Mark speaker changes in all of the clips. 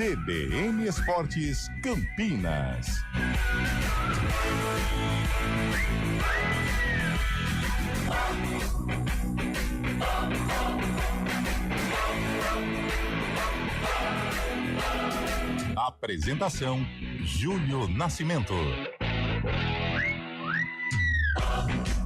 Speaker 1: CBN Esportes Campinas. Apresentação: Júlio Nascimento.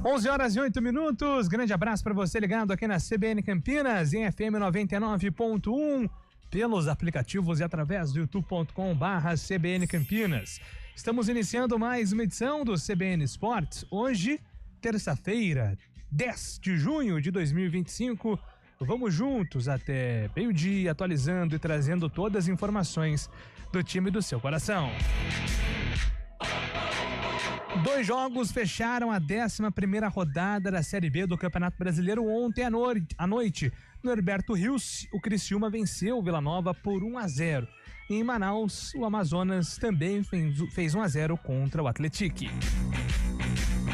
Speaker 2: 11h08. Grande abraço para você ligado aqui na CBN Campinas, em FM 99.1, pelos aplicativos e através do youtube.com/CBN Campinas. Estamos iniciando mais uma edição do CBN Esportes. Hoje, terça-feira, 10 de junho de 2025. Vamos juntos até meio-dia, atualizando e trazendo todas as informações do time do seu coração. 2 jogos fecharam a 11ª rodada da Série B do Campeonato Brasileiro ontem à noite. No Herberto Rios, o Criciúma venceu o Vila Nova por 1-0. Em Manaus, o Amazonas também fez 1-0 contra o Atlético.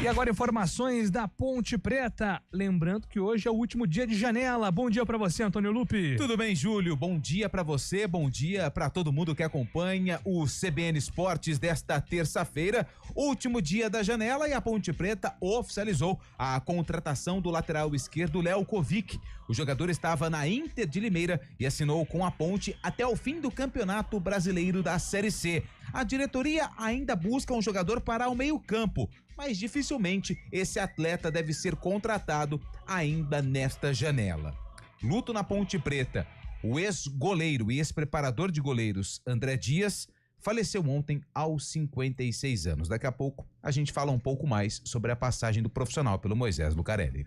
Speaker 2: E agora informações da Ponte Preta. Lembrando que hoje é o último dia de janela. Bom dia pra você, Antônio Lupe.
Speaker 3: Tudo bem, Júlio? Bom dia pra você, bom dia pra todo mundo que acompanha o CBN Esportes desta terça-feira. Último dia da janela e a Ponte Preta oficializou a contratação do lateral esquerdo Léo Kovic. O jogador estava na Inter de Limeira e assinou com a Ponte até o fim do Campeonato Brasileiro da Série C. A diretoria ainda busca um jogador para o meio-campo, mas dificilmente esse atleta deve ser contratado ainda nesta janela. Luto na Ponte Preta. O ex-goleiro e ex-preparador de goleiros André Dias faleceu ontem aos 56 anos. Daqui a pouco a gente fala um pouco mais sobre a passagem do profissional pelo Moisés Lucarelli.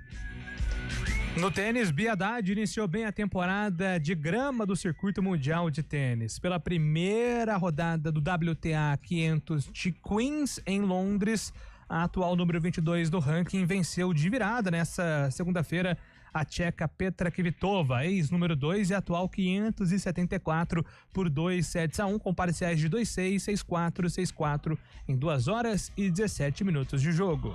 Speaker 2: No tênis, Bia Haddad iniciou bem a temporada de grama do Circuito Mundial de Tênis. Pela primeira rodada do WTA 500 de Queens em Londres, a atual número 22 do ranking venceu de virada nessa segunda-feira a tcheca Petra Kvitova, ex-número 2 e atual 574 por 2-7-1, com parciais de 2-6, 6-4, 6-4 em 2 horas e 17 minutos de jogo.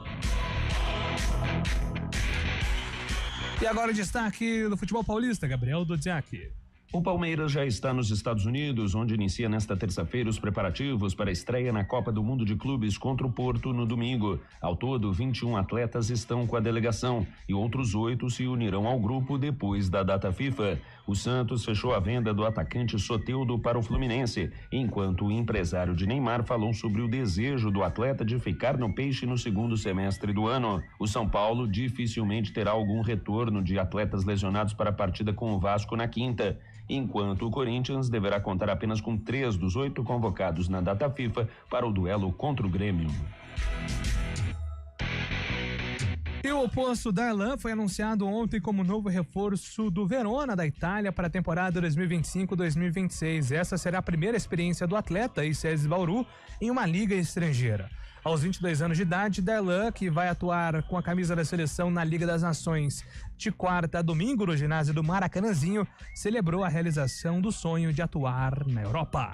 Speaker 2: E agora o destaque do futebol paulista, Gabriel Dodziak.
Speaker 4: O Palmeiras já está nos Estados Unidos, onde inicia nesta terça-feira os preparativos para a estreia na Copa do Mundo de Clubes contra o Porto no domingo. Ao todo, 21 atletas estão com a delegação e outros 8 se unirão ao grupo depois da data FIFA. O Santos fechou a venda do atacante Soteldo para o Fluminense, enquanto o empresário de Neymar falou sobre o desejo do atleta de ficar no Peixe no segundo semestre do ano. O São Paulo dificilmente terá algum retorno de atletas lesionados para a partida com o Vasco na quinta, enquanto o Corinthians deverá contar apenas com 3 dos 8 convocados na data FIFA para o duelo contra o Grêmio.
Speaker 2: E o oposto Darlan foi anunciado ontem como novo reforço do Verona da Itália para a temporada 2025-2026. Essa será a primeira experiência do atleta e César Bauru em uma liga estrangeira. Aos 22 anos de idade, Darlan, que vai atuar com a camisa da seleção na Liga das Nações de quarta a domingo no ginásio do Maracanãzinho, celebrou a realização do sonho de atuar na Europa.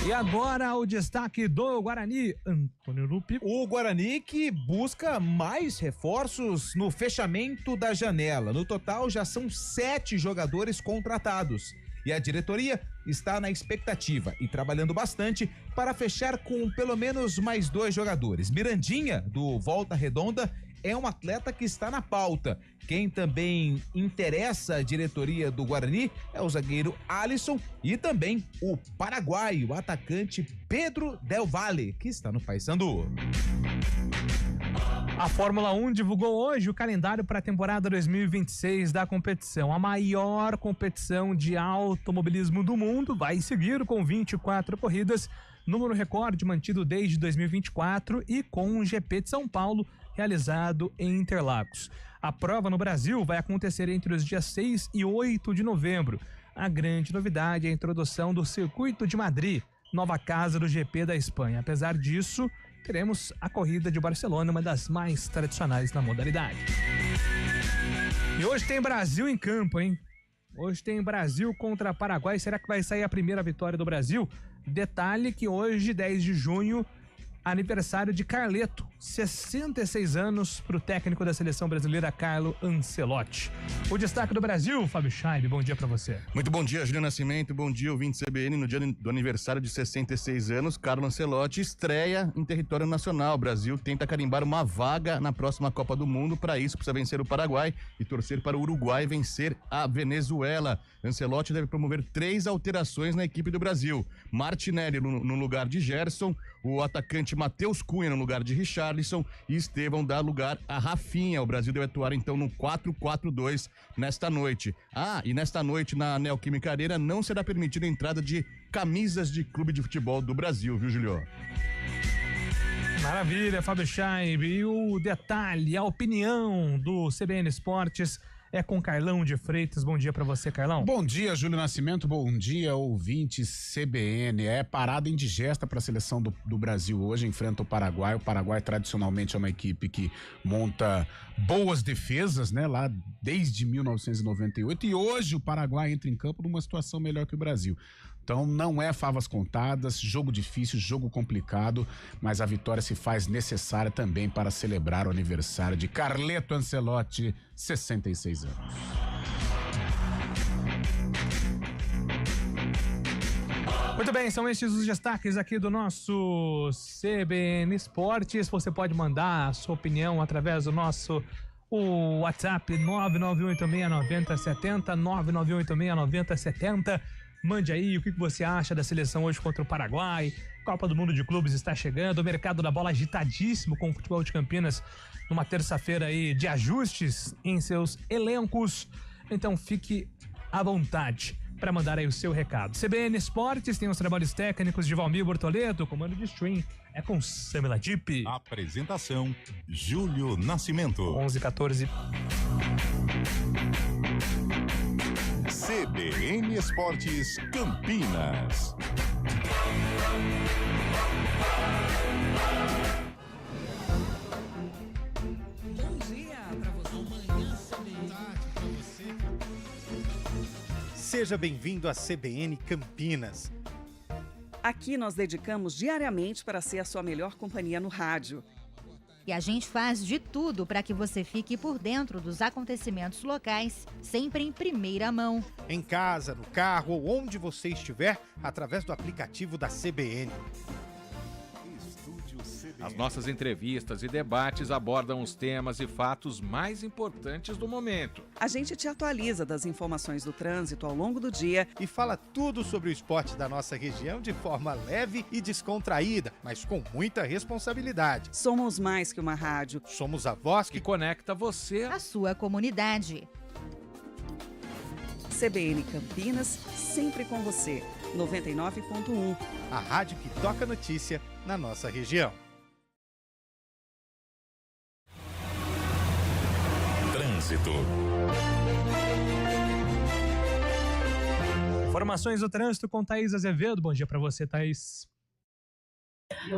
Speaker 2: E agora o destaque do Guarani, Antônio Lupe.
Speaker 3: O Guarani que busca mais reforços no fechamento da janela. No total já são 7 jogadores contratados. E a diretoria está na expectativa e trabalhando bastante para fechar com pelo menos mais 2 jogadores. Mirandinha, do Volta Redonda, é um atleta que está na pauta. Quem também interessa a diretoria do Guarani é o zagueiro Alisson e também o paraguaio, o atacante Pedro Del Valle, que está no Paysandu.
Speaker 2: A Fórmula 1 divulgou hoje o calendário para a temporada 2026 da competição. A maior competição de automobilismo do mundo vai seguir com 24 corridas, número recorde mantido desde 2024 e com o GP de São Paulo realizado em Interlagos. A prova no Brasil vai acontecer entre os dias 6 e 8 de novembro. A grande novidade é a introdução do Circuito de Madrid, nova casa do GP da Espanha. Apesar disso, teremos a corrida de Barcelona, uma das mais tradicionais na modalidade. E hoje tem Brasil em campo, hein? Hoje tem Brasil contra Paraguai. Será que vai sair a primeira vitória do Brasil? Detalhe que hoje, 10 de junho, aniversário de Carleto, 66 anos para o técnico da seleção brasileira, Carlo Ancelotti. O destaque do Brasil, Fábio Scheib, bom dia para você.
Speaker 5: Muito bom dia, Júlio Nascimento, bom dia, ouvinte CBN. No dia do aniversário de 66 anos, Carlo Ancelotti estreia em território nacional. O Brasil tenta carimbar uma vaga na próxima Copa do Mundo. Para isso, precisa vencer o Paraguai e torcer para o Uruguai vencer a Venezuela. Ancelotti deve promover 3 alterações na equipe do Brasil. Martinelli no lugar de Gerson, o atacante Matheus Cunha no lugar de Richarlison e Estevão dá lugar a Rafinha. O Brasil deve atuar então no 4-4-2 nesta noite. E nesta noite na Neoquímica Arena não será permitida a entrada de camisas de clube de futebol do Brasil, viu, Julio?
Speaker 2: Maravilha, Fábio Scheib. E o detalhe, a opinião do CBN Esportes é com Carlão de Freitas. Bom dia pra você, Carlão.
Speaker 6: Bom dia, Júlio Nascimento. Bom dia, ouvintes CBN. É parada indigesta para a seleção do Brasil hoje. Enfrenta o Paraguai. O Paraguai tradicionalmente é uma equipe que monta boas defesas, né? Lá desde 1998. E hoje o Paraguai entra em campo numa situação melhor que o Brasil. Então não é favas contadas, jogo difícil, jogo complicado, mas a vitória se faz necessária também para celebrar o aniversário de Carleto Ancelotti, 66 anos.
Speaker 2: Muito bem, são estes os destaques aqui do nosso CBN Esportes. Você pode mandar a sua opinião através do nosso WhatsApp 991869070, 991869070. Mande aí o que você acha da seleção hoje contra o Paraguai. Copa do Mundo de Clubes está chegando, o mercado da bola agitadíssimo com o futebol de Campinas numa terça-feira aí de ajustes em seus elencos. Então fique à vontade para mandar aí o seu recado. CBN Esportes tem os trabalhos técnicos de Valmir Bortoleto, comando de stream é com Samila Dipp.
Speaker 1: Apresentação, Júlio Nascimento.
Speaker 2: 11:14.
Speaker 1: CBN Esportes Campinas.
Speaker 7: Bom dia para você. Amanhã, tarde para você.
Speaker 8: Seja bem-vindo à CBN Campinas.
Speaker 9: Aqui nós dedicamos diariamente para ser a sua melhor companhia no rádio.
Speaker 10: E a gente faz de tudo para que você fique por dentro dos acontecimentos locais, sempre em primeira mão.
Speaker 8: Em casa, no carro ou onde você estiver, através do aplicativo da CBN.
Speaker 11: As nossas entrevistas e debates abordam os temas e fatos mais importantes do momento.
Speaker 9: A gente te atualiza das informações do trânsito ao longo do dia
Speaker 8: e fala tudo sobre o esporte da nossa região de forma leve e descontraída, mas com muita responsabilidade.
Speaker 9: Somos mais que uma rádio.
Speaker 8: Somos a voz
Speaker 11: que conecta você
Speaker 10: à sua comunidade.
Speaker 9: CBN Campinas, sempre com você. 99.1.
Speaker 8: A rádio que toca notícia na nossa região.
Speaker 1: Trânsito.
Speaker 2: Informações do trânsito com Thaís Azevedo. Bom dia para você, Thaís.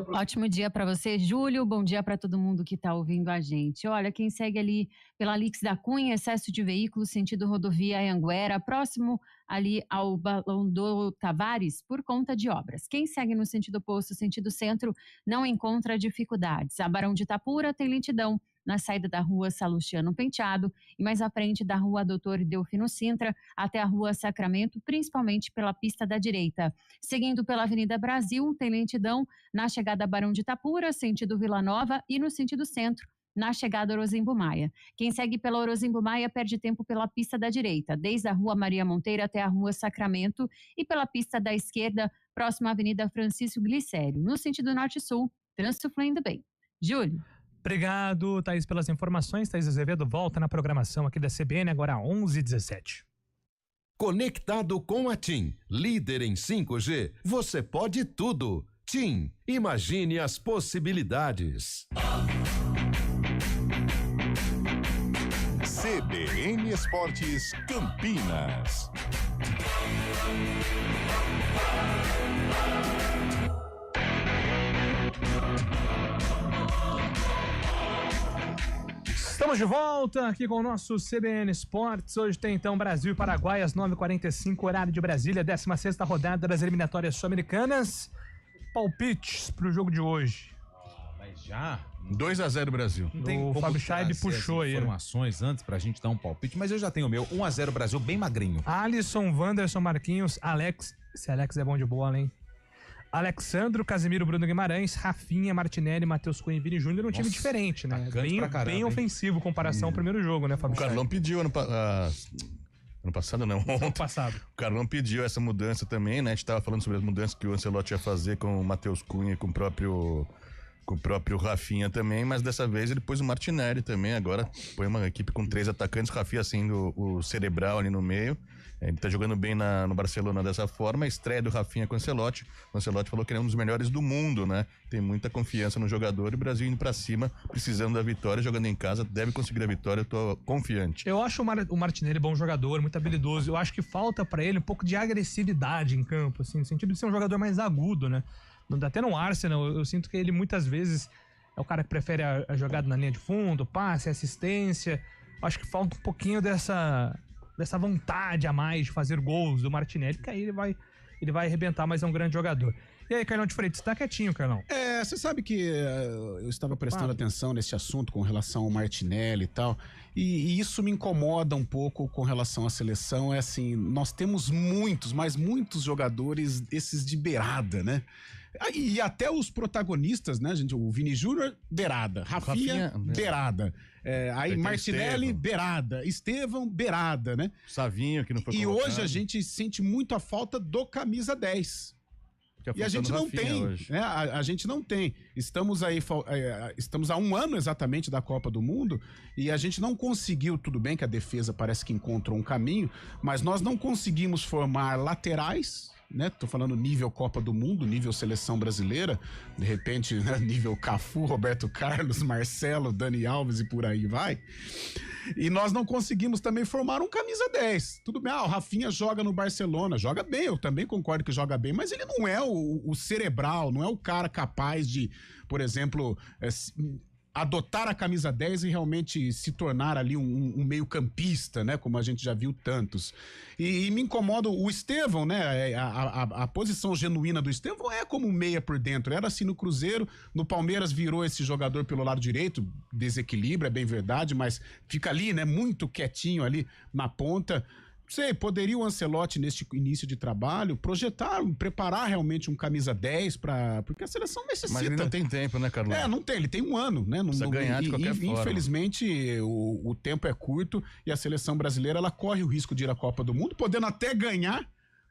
Speaker 12: Ótimo dia para você, Júlio. Bom dia para todo mundo que está ouvindo a gente. Olha, quem segue ali pela Alix da Cunha, excesso de veículos sentido rodovia Anhanguera, próximo ali ao Balão do Tavares, por conta de obras. Quem segue no sentido oposto, sentido centro, não encontra dificuldades. A Barão de Itapura tem lentidão na saída da rua Salustiano Penteado e mais à frente da rua Doutor Delfino Sintra até a rua Sacramento, principalmente pela pista da direita. Seguindo pela Avenida Brasil, tem lentidão na chegada Barão de Itapura, sentido Vila Nova e no sentido centro, na chegada Orozimbo Maia. Quem segue pela Orozimbo Maia perde tempo pela pista da direita, desde a rua Maria Monteiro até a rua Sacramento e pela pista da esquerda, próxima à Avenida Francisco Glicério. No sentido norte-sul, trânsito fluindo bem. Júlio.
Speaker 2: Obrigado, Thaís, pelas informações. Thaís Azevedo volta na programação aqui da CBN, agora 11h17.
Speaker 13: Conectado com a TIM, líder em 5G, você pode tudo. TIM, imagine as possibilidades.
Speaker 1: CBN Esportes Campinas.
Speaker 2: Estamos de volta aqui com o nosso CBN Esportes. Hoje tem então Brasil e Paraguai às 9h45, horário de Brasília, 16ª rodada das eliminatórias sul-americanas. Palpites para o jogo de hoje.
Speaker 3: Já?
Speaker 5: 2-0 Brasil.
Speaker 3: Não tem
Speaker 2: O
Speaker 3: como
Speaker 2: Fábio Scheib
Speaker 3: trazer
Speaker 2: puxou
Speaker 3: as
Speaker 2: aí, né?
Speaker 3: informações antes pra gente dar um palpite, mas eu já tenho o meu. 1-0 Brasil, bem magrinho.
Speaker 2: Alisson, Wanderson, Marquinhos, Alex. Esse Alex é bom de bola, hein? Alexandro, Casemiro, Bruno Guimarães, Rafinha, Martinelli, Matheus Cunha e Vini Júnior. Um time diferente, né?
Speaker 3: atacante pra caramba,
Speaker 2: Bem
Speaker 3: hein?
Speaker 2: ofensivo em comparação ao primeiro jogo, né, Fábio
Speaker 5: O Carlão
Speaker 2: Scheib?
Speaker 5: pediu ano passado não, ontem.
Speaker 2: Ano passado.
Speaker 5: O Carlão pediu essa mudança também, né? A gente tava falando sobre as mudanças que o Ancelotti ia fazer com o Matheus Cunha e com o próprio Rafinha também, mas dessa vez ele pôs o Martinelli também, agora põe uma equipe com 3 atacantes, o Rafinha sendo o cerebral ali no meio. Ele tá jogando bem no Barcelona dessa forma. A estreia do Rafinha com o Ancelotti. O Ancelotti falou que ele é um dos melhores do mundo, né? Tem muita confiança no jogador e o Brasil indo pra cima, precisando da vitória, jogando em casa, deve conseguir a vitória, eu tô confiante.
Speaker 2: Eu acho o Martinelli bom jogador, muito habilidoso. Eu acho que falta pra ele um pouco de agressividade em campo, assim, no sentido de ser um jogador mais agudo, né? Até no Arsenal, eu sinto que ele muitas vezes é o cara que prefere a jogada na linha de fundo, passe, assistência. Eu acho que falta um pouquinho dessa vontade a mais de fazer gols do Martinelli, que aí ele vai arrebentar, mas é um grande jogador. E aí, Carlão de Freitas, tá quietinho, Carlão?
Speaker 6: Você sabe que eu estava prestando atenção nesse assunto com relação ao Martinelli e tal, e isso me incomoda um pouco com relação à seleção. É assim, nós temos muitos, mas muitos jogadores esses de beirada, né? E até os protagonistas, né, gente? O Vini Júnior, beirada. Rafinha, beirada. Aí Martinelli,
Speaker 5: Estevão.
Speaker 6: beirada. Estevão, beirada, né?
Speaker 5: Savinho, que não foi
Speaker 6: E
Speaker 5: colocado.
Speaker 6: hoje a gente sente muito a falta do camisa 10. E a gente não tem, né? A gente não tem. Estamos há um ano exatamente da Copa do Mundo e a gente não conseguiu, tudo bem que a defesa parece que encontrou um caminho, mas nós não conseguimos formar laterais, né? Tô falando nível Copa do Mundo, nível seleção brasileira, de repente, né? Nível Cafu, Roberto Carlos, Marcelo, Dani Alves e por aí vai. E nós não conseguimos também formar um camisa 10. Tudo bem, o Rafinha joga no Barcelona, joga bem, eu também concordo que joga bem, mas ele não é o cerebral, não é o cara capaz de, por exemplo, adotar a camisa 10 e realmente se tornar ali um meio campista, né? Como a gente já viu tantos. E me incomoda o Estevão, né? A posição genuína do Estevão é como meia por dentro. Era assim no Cruzeiro, no Palmeiras virou esse jogador pelo lado direito, desequilíbrio, é bem verdade, mas fica ali, né? Muito quietinho ali na ponta. Poderia o Ancelotti, neste início de trabalho, preparar realmente um camisa 10 porque a seleção necessita.
Speaker 5: Mas ele não tem tempo, né, Carlão?
Speaker 6: Não tem, ele tem um ano, né?
Speaker 5: Precisa ganhar de qualquer forma.
Speaker 6: Infelizmente, o tempo é curto e a seleção brasileira, ela corre o risco de ir à Copa do Mundo, podendo até ganhar,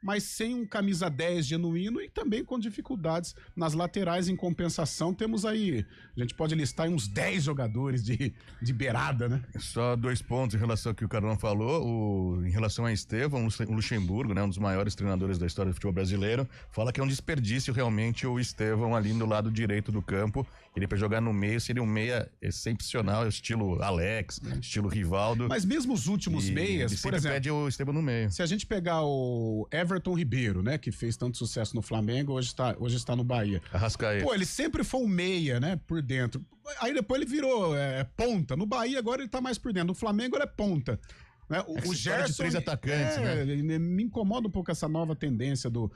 Speaker 6: mas sem um camisa 10 genuíno e também com dificuldades nas laterais. Em compensação, temos aí, a gente pode listar aí uns 10 jogadores de beirada, né?
Speaker 5: Só 2 pontos em relação ao que o Carlão falou. Em relação a Estevão, o Luxemburgo, né, um dos maiores treinadores da história do futebol brasileiro, fala que é um desperdício realmente o Estevão ali no lado direito do campo. Ele para jogar no meio seria um meia excepcional, estilo Alex, estilo Rivaldo.
Speaker 6: Mas mesmo os últimos meias,
Speaker 5: ele
Speaker 6: por exemplo,
Speaker 5: pede o Estevão no meio.
Speaker 6: Se a gente pegar o Everton Ribeiro, né, que fez tanto sucesso no Flamengo, hoje está no Bahia.
Speaker 5: Arrascaeta.
Speaker 6: Ele sempre foi um meia, né, por dentro. Aí depois ele virou ponta. No Bahia agora ele tá mais por dentro. No Flamengo ele é ponta. Né? O Gerson
Speaker 5: de 3 atacantes, né?
Speaker 6: Me incomoda um pouco essa nova tendência do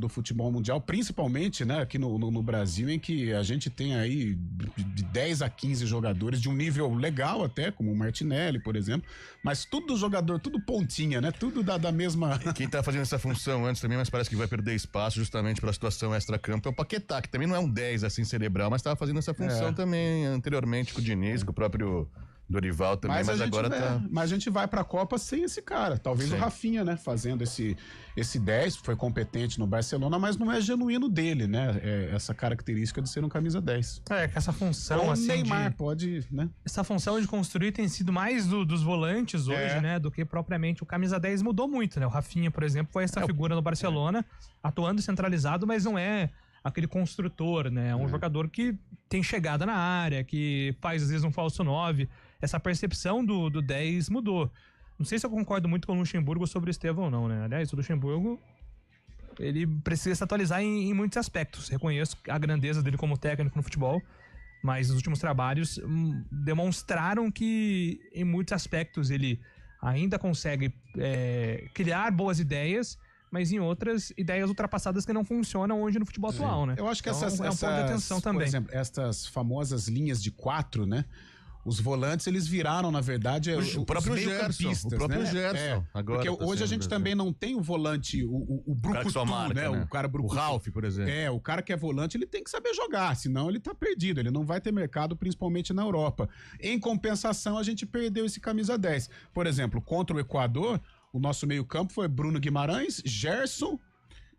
Speaker 6: futebol mundial, principalmente, né, aqui no Brasil, em que a gente tem aí de 10 a 15 jogadores de um nível legal até, como o Martinelli, por exemplo, mas tudo jogador, tudo pontinha, né? Tudo da mesma...
Speaker 5: Quem tá fazendo essa função antes também, mas parece que vai perder espaço justamente pela situação extra-campo, é o Paquetá, que também não é um 10 assim cerebral, mas tava fazendo essa função também anteriormente com o Diniz, com o próprio Dorival também, mas agora tá...
Speaker 6: Mas a gente vai pra Copa sem esse cara. Talvez o Rafinha, né? Fazendo esse 10, foi competente no Barcelona, mas não é genuíno dele, né? Essa característica de ser um camisa 10.
Speaker 2: Que essa função,
Speaker 6: ou
Speaker 2: assim,
Speaker 6: Neymar pode, né?
Speaker 2: Essa função de construir tem sido mais dos volantes hoje, né? Do que propriamente o camisa 10 mudou muito, né? O Rafinha, por exemplo, foi essa figura no Barcelona, atuando centralizado, mas não é aquele construtor, né? É um jogador que tem chegada na área, que faz às vezes um falso 9. Essa percepção do 10 mudou. Não sei se eu concordo muito com o Luxemburgo sobre o Estevão ou não, né? Aliás, o Luxemburgo, ele precisa se atualizar em muitos aspectos. Reconheço a grandeza dele como técnico no futebol, mas os últimos trabalhos demonstraram que em muitos aspectos ele ainda consegue criar boas ideias, mas em outras ideias ultrapassadas que não funcionam hoje no futebol atual, né?
Speaker 6: Eu acho que
Speaker 2: então,
Speaker 6: essas,
Speaker 2: é um ponto de atenção também.
Speaker 6: Por exemplo, estas famosas linhas de 4, né? Os volantes, eles viraram, na verdade,
Speaker 5: o próprio Gerson. O próprio Gerson.
Speaker 6: Agora porque hoje a gente também não tem o volante, o brucutu, né? O cara brucutu.
Speaker 5: O Ralf, por exemplo.
Speaker 6: O cara que é volante, ele tem que saber jogar, senão ele tá perdido. Ele não vai ter mercado, principalmente na Europa. Em compensação, a gente perdeu esse camisa 10. Por exemplo, contra o Equador, o nosso meio-campo foi Bruno Guimarães, Gerson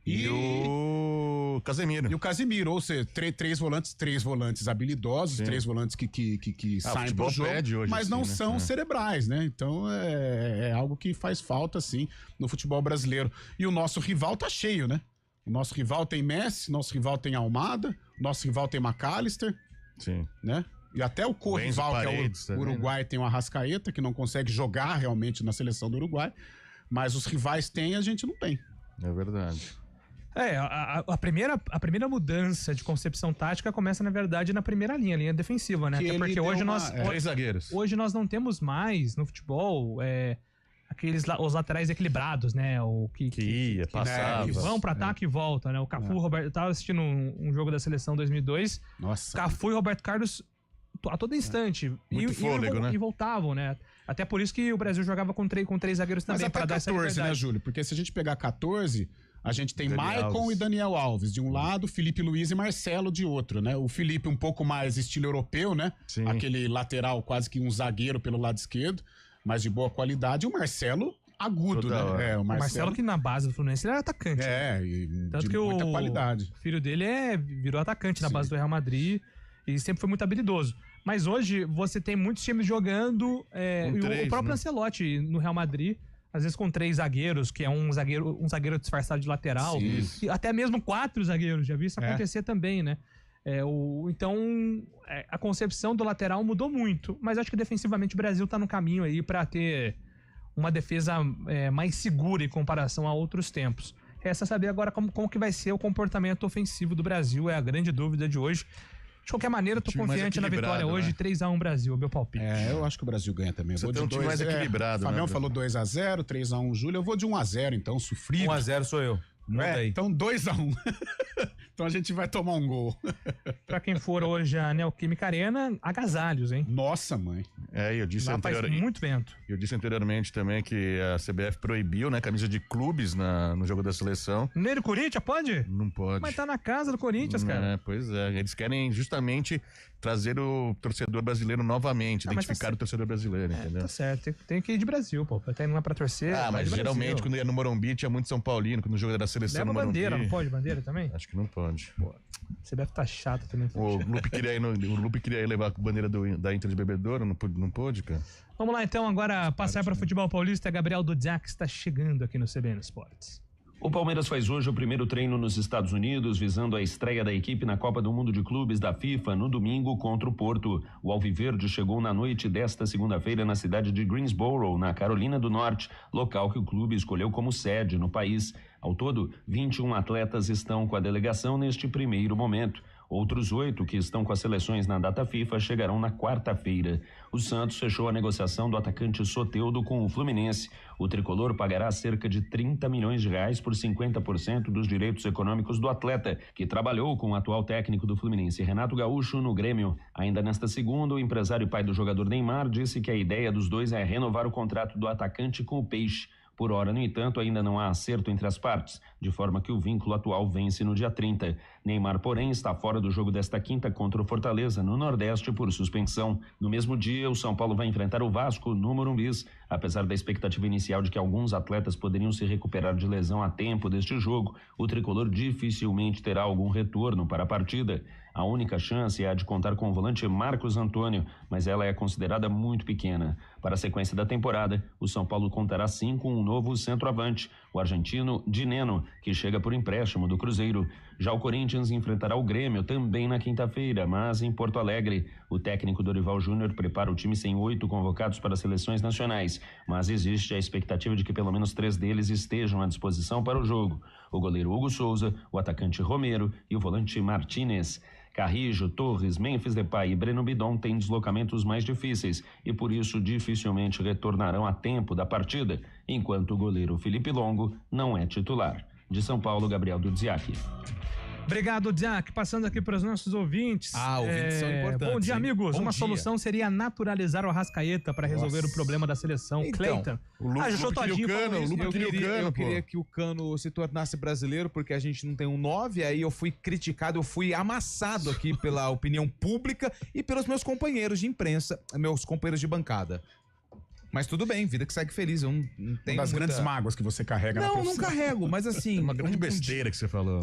Speaker 5: e o Casemiro.
Speaker 6: E o Casemiro, ou seja, três volantes habilidosos,
Speaker 5: Sim.
Speaker 6: 3 volantes que saem pro jogo,
Speaker 5: hoje,
Speaker 6: mas não são cerebrais, né? Então é algo que faz falta, sim, no futebol brasileiro. E o nosso rival tá cheio, né? O nosso rival tem Messi, nosso rival tem Almada, nosso rival tem McAllister,
Speaker 5: sim,
Speaker 6: né? E até o co-rival, que é o Uruguai, tem o Arrascaeta, que não consegue jogar realmente na seleção do Uruguai, mas os rivais têm, a gente não tem.
Speaker 5: É verdade.
Speaker 2: A primeira mudança de concepção tática começa, na verdade, na primeira linha defensiva, né? Até porque hoje nós...
Speaker 5: 3 zagueiros.
Speaker 2: Hoje nós não temos mais no futebol os laterais equilibrados, né? O que
Speaker 5: ia, passava.
Speaker 2: Que vão pro ataque e voltam, né? O Cafu, Roberto... Eu tava assistindo um jogo da seleção 2002.
Speaker 6: Nossa.
Speaker 2: Cafu e Roberto Carlos a todo instante.
Speaker 5: Muito fôlego, né?
Speaker 2: E voltavam, né? Até por isso que o Brasil jogava com 3 zagueiros também.
Speaker 6: Mas até
Speaker 2: pra dar
Speaker 6: 14, né, Júlio? Porque se a gente pegar 14... A gente tem Maicon e Daniel Alves de um lado, Felipe Luiz e Marcelo de outro, né? O Felipe um pouco mais estilo europeu, né?
Speaker 5: Sim.
Speaker 6: Aquele lateral quase que um zagueiro pelo lado esquerdo, mas de boa qualidade. E o Marcelo agudo, né?
Speaker 2: O Marcelo que na base do Fluminense ele era atacante. Tanto que
Speaker 6: muita qualidade.
Speaker 2: O filho dele virou atacante na base do Real Madrid e sempre foi muito habilidoso. Mas hoje você tem muitos times jogando, o próprio Ancelotti no Real Madrid, às vezes com 3 zagueiros, que é um zagueiro disfarçado de lateral. E até mesmo 4 zagueiros, já vi isso acontecer também, né? Então, a concepção do lateral mudou muito. Mas acho que defensivamente o Brasil tá no caminho aí para ter uma defesa mais segura em comparação a outros tempos. Resta saber agora como que vai ser o comportamento ofensivo do Brasil, é a grande dúvida de hoje. De qualquer maneira, eu tô confiante na vitória hoje, 3-1 Brasil, meu palpite.
Speaker 6: Eu acho que o Brasil ganha também.
Speaker 5: Você tem um time mais equilibrado,
Speaker 6: né? Fabião falou 2-0, 3-1 Júlio. Eu vou de 1-0, então, sofrido.
Speaker 3: 1-0 sou eu.
Speaker 6: Então 2-1. Então a gente vai tomar um gol.
Speaker 2: Pra quem for hoje a Neoquímica Arena, agasalhos, hein?
Speaker 6: Nossa, mãe.
Speaker 5: Eu disse
Speaker 2: faz muito vento.
Speaker 5: Eu disse anteriormente também que a CBF proibiu, né, camisa de clubes no jogo da seleção.
Speaker 2: Nem do Corinthians, pode?
Speaker 5: Não pode.
Speaker 2: Mas tá na casa do Corinthians, cara.
Speaker 5: Pois é. Eles querem justamente trazer o torcedor brasileiro novamente, identificar o torcedor brasileiro, entendeu?
Speaker 2: Tá certo. Tem que ir de Brasil, pô. Tá indo lá pra torcer.
Speaker 5: Mas geralmente quando ia no Morumbi tinha muito São Paulino, quando o jogo era da seleção
Speaker 2: leva
Speaker 5: no Morumbi.
Speaker 2: Bandeira, não pode bandeira também?
Speaker 5: Acho que não pode.
Speaker 2: Pô, você deve estar chato também.
Speaker 5: O Lupe queria ir levar a bandeira da Inter de Bebedouro, não pôde, cara.
Speaker 2: Vamos lá então, agora passar para o futebol paulista. Gabriel Dudiak está chegando aqui no CBN Esportes.
Speaker 4: O Palmeiras faz hoje o primeiro treino nos Estados Unidos, visando a estreia da equipe na Copa do Mundo de Clubes da FIFA no domingo contra o Porto. O Alviverde chegou na noite desta segunda-feira na cidade de Greensboro, na Carolina do Norte, local que o clube escolheu como sede no país. Ao todo, 21 atletas estão com a delegação neste primeiro momento. Outros 8 que estão com as seleções na data FIFA chegarão na quarta-feira. O Santos fechou a negociação do atacante Soteldo com o Fluminense. O tricolor pagará cerca de 30 milhões de reais por 50% dos direitos econômicos do atleta, que trabalhou com o atual técnico do Fluminense, Renato Gaúcho, no Grêmio. Ainda nesta segunda, o empresário e pai do jogador Neymar disse que a ideia dos dois é renovar o contrato do atacante com o Peixe. Por hora, no entanto, ainda não há acerto entre as partes, de forma que o vínculo atual vence no dia 30. Neymar, porém, está fora do jogo desta quinta contra o Fortaleza, no Nordeste, por suspensão. No mesmo dia, o São Paulo vai enfrentar o Vasco no Morumbis. Apesar da expectativa inicial de que alguns atletas poderiam se recuperar de lesão a tempo deste jogo, o tricolor dificilmente terá algum retorno para a partida. A única chance é a de contar com o volante Marcos Antônio, mas ela é considerada muito pequena. Para a sequência da temporada, o São Paulo contará sim com um novo centroavante, o argentino Dineno, que chega por empréstimo do Cruzeiro. Já o Corinthians enfrentará o Grêmio também na quinta-feira, mas em Porto Alegre. O técnico Dorival Júnior prepara o time sem 8 convocados para as seleções nacionais, mas existe a expectativa de que pelo menos 3 deles estejam à disposição para o jogo. O goleiro Hugo Souza, o atacante Romero e o volante Martínez. Carrijo, Torres, Memphis Depay e Breno Bidon têm deslocamentos mais difíceis e por isso dificilmente retornarão a tempo da partida, enquanto o goleiro Felipe Longo não é titular. De São Paulo, Gabriel Dudziak.
Speaker 2: Obrigado, Diac. Passando aqui para os nossos ouvintes.
Speaker 3: Ouvintes são importantes.
Speaker 2: Bom dia, amigos.
Speaker 3: Bom
Speaker 2: Uma
Speaker 3: dia.
Speaker 2: solução seria naturalizar o Arrascaeta para resolver o problema da seleção. Cleiton.
Speaker 3: Eu queria que o Cano se tornasse brasileiro, porque a gente não tem um 9, aí eu fui criticado, eu fui amassado aqui pela opinião pública e pelos meus companheiros de imprensa, meus companheiros de bancada. Mas tudo bem, vida que segue feliz. Eu não tenho
Speaker 6: Uma das grandes mágoas que você carrega na
Speaker 3: Não,
Speaker 6: profissão.
Speaker 3: não carrego, mas assim...
Speaker 5: Uma grande besteira que você falou.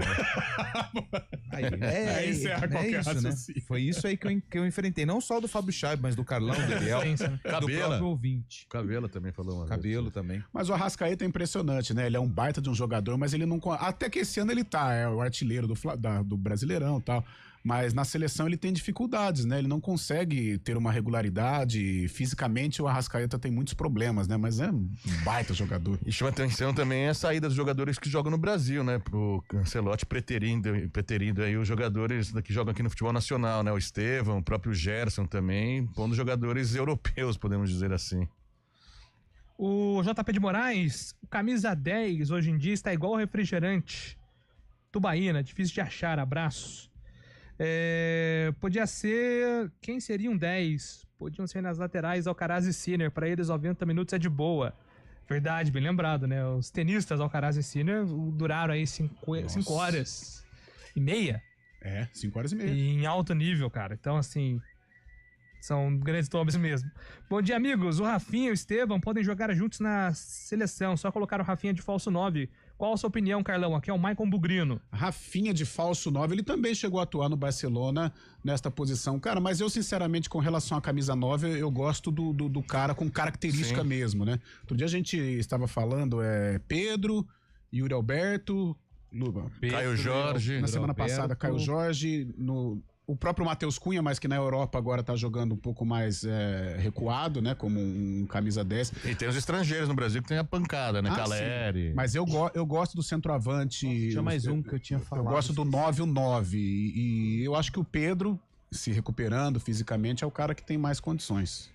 Speaker 6: Aí encerra qualquer raciocínio.
Speaker 3: Né? Foi isso aí que eu enfrentei. Não só do Fábio Chaves, mas do Carlão, do Daniel, do próprio ouvinte.
Speaker 5: Cabelo também falou uma
Speaker 3: Cabelo
Speaker 5: vez.
Speaker 3: também.
Speaker 6: Mas o Arrascaeta é impressionante, né? Ele é um baita de um jogador, mas ele não... Até que esse ano ele é o artilheiro do Brasileirão e tal. Mas na seleção ele tem dificuldades, né? Ele não consegue ter uma regularidade. Fisicamente o Arrascaeta tem muitos problemas, né? Mas é um baita jogador.
Speaker 5: E chama atenção também a saída dos jogadores que jogam no Brasil, né? O Ancelotti preterindo aí os jogadores que jogam aqui no futebol nacional, né? O Estevão, o próprio Gerson também, pondo jogadores europeus, podemos dizer assim.
Speaker 2: O JP de Moraes, o camisa 10 hoje em dia está igual ao refrigerante. Tubaína, difícil de achar, abraço. Podia ser... Quem seria um 10? Podiam ser nas laterais Alcaraz e Sinner. Para eles, 90 minutos é de boa. Verdade, bem lembrado, né? Os tenistas Alcaraz e Sinner duraram aí 5 horas e meia.
Speaker 6: 5 horas e meia.
Speaker 2: E em alto nível, cara. Então, assim... São grandes tops mesmo. Bom dia, amigos. O Rafinha e o Estevão podem jogar juntos na seleção. Só colocar o Rafinha de falso 9. Qual a sua opinião, Carlão? Aqui é o Maicon Bugrino.
Speaker 6: Rafinha de falso 9, ele também chegou a atuar no Barcelona nesta posição. Cara, mas eu, sinceramente, com relação à camisa 9, eu gosto do cara com característica mesmo, né? Outro dia a gente estava falando, Pedro, Yuri Alberto,
Speaker 5: Caio Jorge.
Speaker 6: Na semana passada, Caio Jorge, o próprio Matheus Cunha, mas que na Europa agora tá jogando um pouco mais recuado, né? Como um camisa 10.
Speaker 5: E tem os estrangeiros no Brasil que tem a pancada, né? Caleri.
Speaker 6: Sim. Mas eu gosto do centroavante.
Speaker 3: Tinha mais um que eu tinha falado.
Speaker 6: Eu gosto do 9 e o 9. E eu acho que o Pedro, se recuperando fisicamente, é o cara que tem mais condições.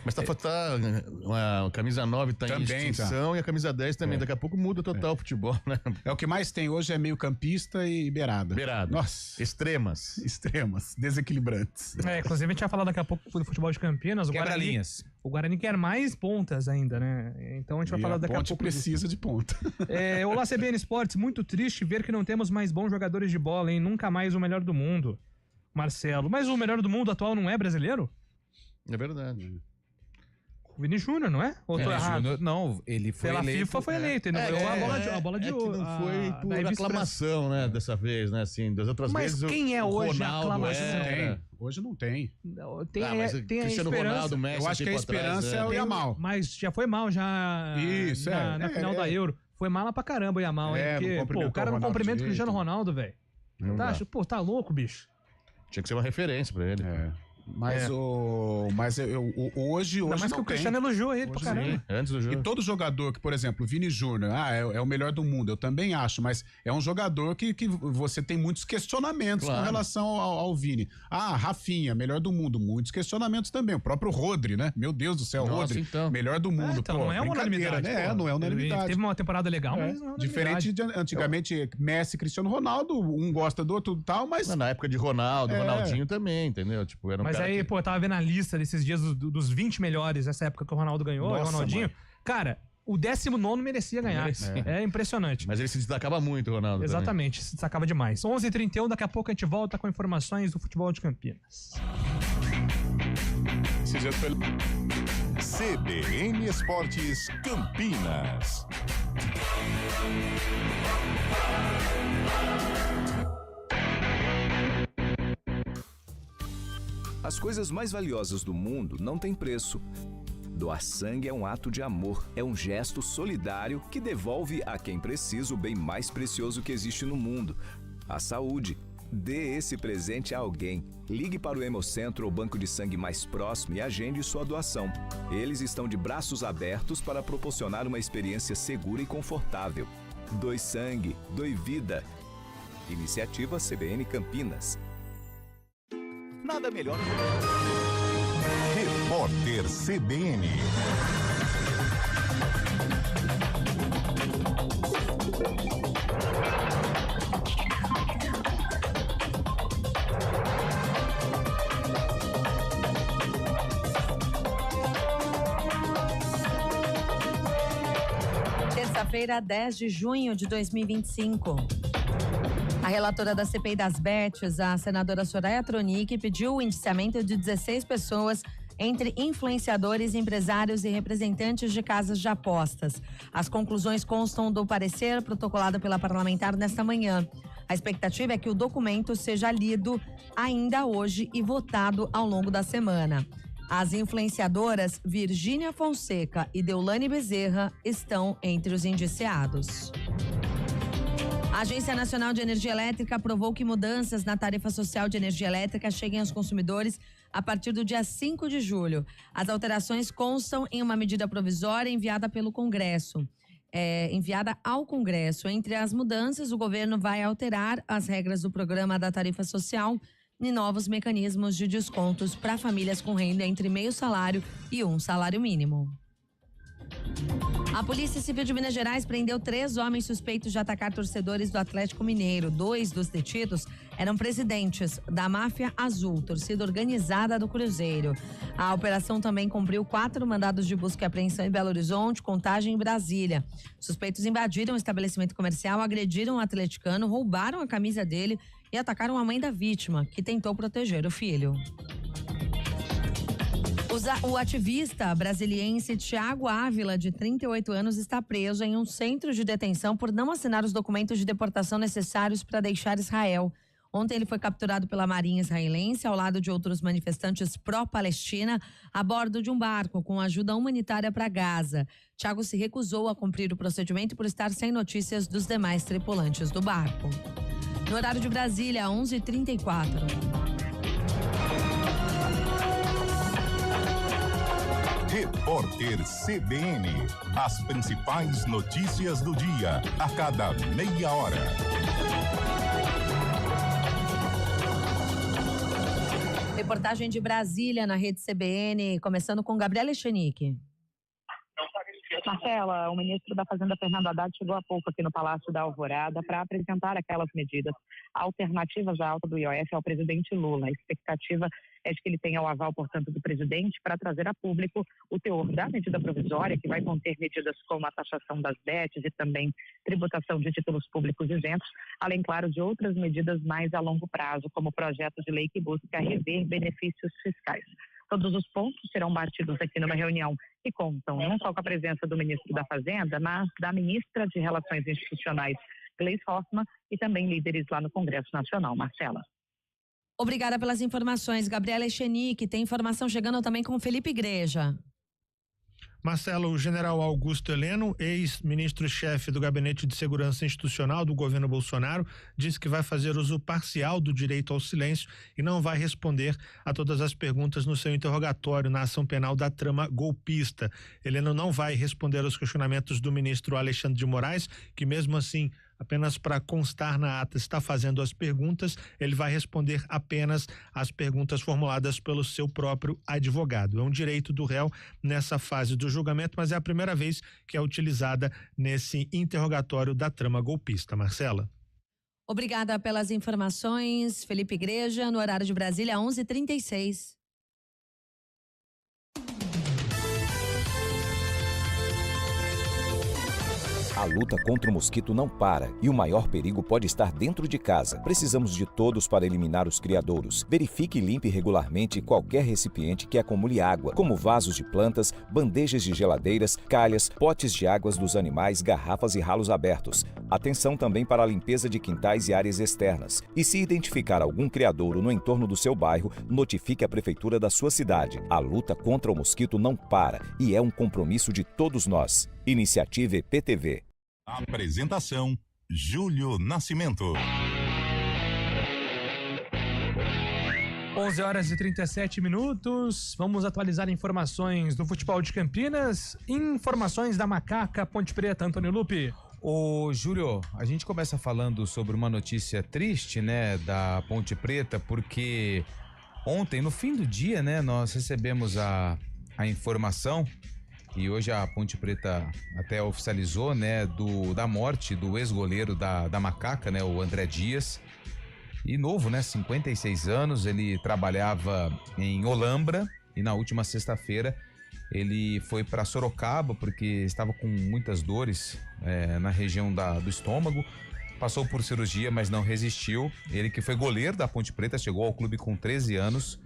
Speaker 5: Mas a camisa 9 tá em extinção e a camisa 10 também. Daqui a pouco muda total o futebol, né?
Speaker 6: É o que mais tem hoje, é meio campista e beirada.
Speaker 5: Nossa. Extremas,
Speaker 6: desequilibrantes.
Speaker 2: Inclusive a gente vai falar daqui a pouco do futebol de Campinas. O Guarani quer mais pontas ainda, né? Então a gente vai falar daqui a pouco.
Speaker 6: Precisa de ponta.
Speaker 2: Olá, CBN Esportes. Muito triste ver que não temos mais bons jogadores de bola, hein? Nunca mais o melhor do mundo. Marcelo. Mas o melhor do mundo atual não é brasileiro?
Speaker 5: É verdade.
Speaker 2: O Vini Júnior, não é? Ou tô errado?
Speaker 3: Júnior, não, ele foi
Speaker 2: Pela
Speaker 3: eleito.
Speaker 2: FIFA foi eleito. Ele ganhou a bola de ouro.
Speaker 5: Que não foi por aclamação, né? Dessa vez, né? Assim, das outras vezes.
Speaker 2: Mas quem é hoje a aclamação?
Speaker 6: Hoje não tem.
Speaker 5: Mas
Speaker 2: tem
Speaker 5: Cristiano
Speaker 2: a esperança.
Speaker 5: Ronaldo, Messi,
Speaker 6: eu acho que a esperança é o Yamal.
Speaker 2: Mas já foi mal na final da Euro. Foi mala pra caramba o Yamal, hein? Porque, o cara não cumprimenta o Cristiano Ronaldo, velho. Tá louco, bicho.
Speaker 5: Tinha que ser uma referência pra ele.
Speaker 6: Mas hoje
Speaker 2: Ainda mais
Speaker 6: não
Speaker 2: que o Cristiano elogiou ele pra caramba.
Speaker 5: Sim, antes do jogo.
Speaker 6: E todo jogador que, por exemplo, o Vini Júnior, é o melhor do mundo, eu também acho, mas é um jogador que você tem muitos questionamentos com relação ao Vini. Rafinha, melhor do mundo, muitos questionamentos também. O próprio Rodri, né? Meu Deus do céu, Rodri, melhor do mundo.
Speaker 2: Então não é uma unanimidade.
Speaker 6: Não é unanimidade.
Speaker 2: Ele teve uma temporada legal, mas não é
Speaker 6: diferente de antigamente, Messi e Cristiano Ronaldo, um gosta do outro e tal, mas...
Speaker 5: Na época de Ronaldo, Ronaldinho também, entendeu? Tipo, era um
Speaker 2: mas aí, eu tava vendo a lista desses dias dos 20 melhores dessa época que o Ronaldo ganhou, o Ronaldinho. Mano. Cara, o 19º merecia ganhar. É impressionante.
Speaker 5: Mas ele se destacava muito, Ronaldo.
Speaker 2: Exatamente,
Speaker 5: também.
Speaker 2: Se destacava demais. 11h31, daqui a pouco a gente volta com informações do futebol de Campinas.
Speaker 1: CBN Esportes Campinas.
Speaker 14: As coisas mais valiosas do mundo não têm preço. Doar sangue é um ato de amor, é um gesto solidário que devolve a quem precisa o bem mais precioso que existe no mundo, a saúde. Dê esse presente a alguém. Ligue para o Hemocentro ou banco de sangue mais próximo e agende sua doação. Eles estão de braços abertos para proporcionar uma experiência segura e confortável. Doe sangue, doe vida. Iniciativa CBN Campinas. Nada melhor.
Speaker 1: Repórter CBN.
Speaker 15: Terça-feira, 10 de junho de 2025. A relatora da CPI das Bets, a senadora Soraya Tronic, pediu o indiciamento de 16 pessoas, entre influenciadores, empresários e representantes de casas de apostas. As conclusões constam do parecer protocolado pela parlamentar nesta manhã. A expectativa é que o documento seja lido ainda hoje e votado ao longo da semana. As influenciadoras Virgínia Fonseca e Deolane Bezerra estão entre os indiciados. A Agência Nacional de Energia Elétrica aprovou que mudanças na tarifa social de energia elétrica cheguem aos consumidores a partir do dia 5 de julho. As alterações constam em uma medida provisória enviada pelo Congresso. Enviada ao Congresso. Entre as mudanças, o governo vai alterar as regras do programa da tarifa social e novos mecanismos de descontos para famílias com renda entre meio salário e um salário mínimo. A Polícia Civil de Minas Gerais prendeu 3 homens suspeitos de atacar torcedores do Atlético Mineiro. 2 dos detidos eram presidentes da Máfia Azul, torcida organizada do Cruzeiro. A operação também cumpriu 4 mandados de busca e apreensão em Belo Horizonte, Contagem e Brasília. Suspeitos invadiram o estabelecimento comercial, agrediram o atleticano, roubaram a camisa dele e atacaram a mãe da vítima, que tentou proteger o filho. O ativista brasiliense Thiago Ávila, de 38 anos, está preso em um centro de detenção por não assinar os documentos de deportação necessários para deixar Israel. Ontem ele foi capturado pela Marinha Israelense ao lado de outros manifestantes pró-Palestina a bordo de um barco com ajuda humanitária para Gaza. Thiago se recusou a cumprir o procedimento por estar sem notícias dos demais tripulantes do barco. No horário de Brasília, 11h34.
Speaker 1: Repórter CBN. As principais notícias do dia, a cada meia hora.
Speaker 15: Reportagem de Brasília na rede CBN, começando com Gabriela Echenique.
Speaker 16: Marcela, o ministro da Fazenda, Fernando Haddad, chegou há pouco aqui no Palácio da Alvorada para apresentar aquelas medidas alternativas à alta do IOF ao presidente Lula. A expectativa é de que ele tenha o aval, portanto, do presidente para trazer a público o teor da medida provisória, que vai conter medidas como a taxação das bets e também tributação de títulos públicos isentos, além, claro, de outras medidas mais a longo prazo, como o projeto de lei que busca rever benefícios fiscais. Todos os pontos serão batidos aqui numa reunião que contam não só com a presença do ministro da Fazenda, mas da ministra de Relações Institucionais, Gleisi Hoffmann, e também líderes lá no Congresso Nacional. Marcela.
Speaker 15: Obrigada pelas informações, Gabriela Echenique. Tem informação chegando também com Felipe Igreja.
Speaker 17: Marcelo, o general Augusto Heleno, ex-ministro-chefe do Gabinete de Segurança Institucional do governo Bolsonaro, disse que vai fazer uso parcial do direito ao silêncio e não vai responder a todas as perguntas no seu interrogatório na ação penal da trama golpista. Heleno não vai responder aos questionamentos do ministro Alexandre de Moraes, que mesmo assim, apenas para constar na ata, está fazendo as perguntas. Ele vai responder apenas às perguntas formuladas pelo seu próprio advogado. É um direito do réu nessa fase do julgamento, mas é a primeira vez que é utilizada nesse interrogatório da trama golpista. Marcela.
Speaker 15: Obrigada pelas informações, Felipe Igreja, no horário de Brasília, 11h36.
Speaker 14: A luta contra o mosquito não para e o maior perigo pode estar dentro de casa. Precisamos de todos para eliminar os criadouros. Verifique e limpe regularmente qualquer recipiente que acumule água, como vasos de plantas, bandejas de geladeiras, calhas, potes de águas dos animais, garrafas e ralos abertos. Atenção também para a limpeza de quintais e áreas externas. E se identificar algum criadouro no entorno do seu bairro, notifique a prefeitura da sua cidade. A luta contra o mosquito não para e é um compromisso de todos nós. Iniciativa EPTV.
Speaker 1: Apresentação: Júlio Nascimento.
Speaker 2: 11h37. Vamos atualizar informações do futebol de Campinas. Informações da Macaca Ponte Preta, Antônio Lupe.
Speaker 3: Ô, Júlio, a gente começa falando sobre uma notícia triste, né, da Ponte Preta, porque Ontem, no fim do dia, né, nós recebemos a informação, e hoje a Ponte Preta até oficializou, né, da morte do ex-goleiro da Macaca, né, o André Dias. E novo, né, 56 anos, ele trabalhava em Olambra e na última sexta-feira ele foi para Sorocaba porque estava com muitas dores na região do estômago. Passou por cirurgia, mas não resistiu. Ele que foi goleiro da Ponte Preta, chegou ao clube com 13 anos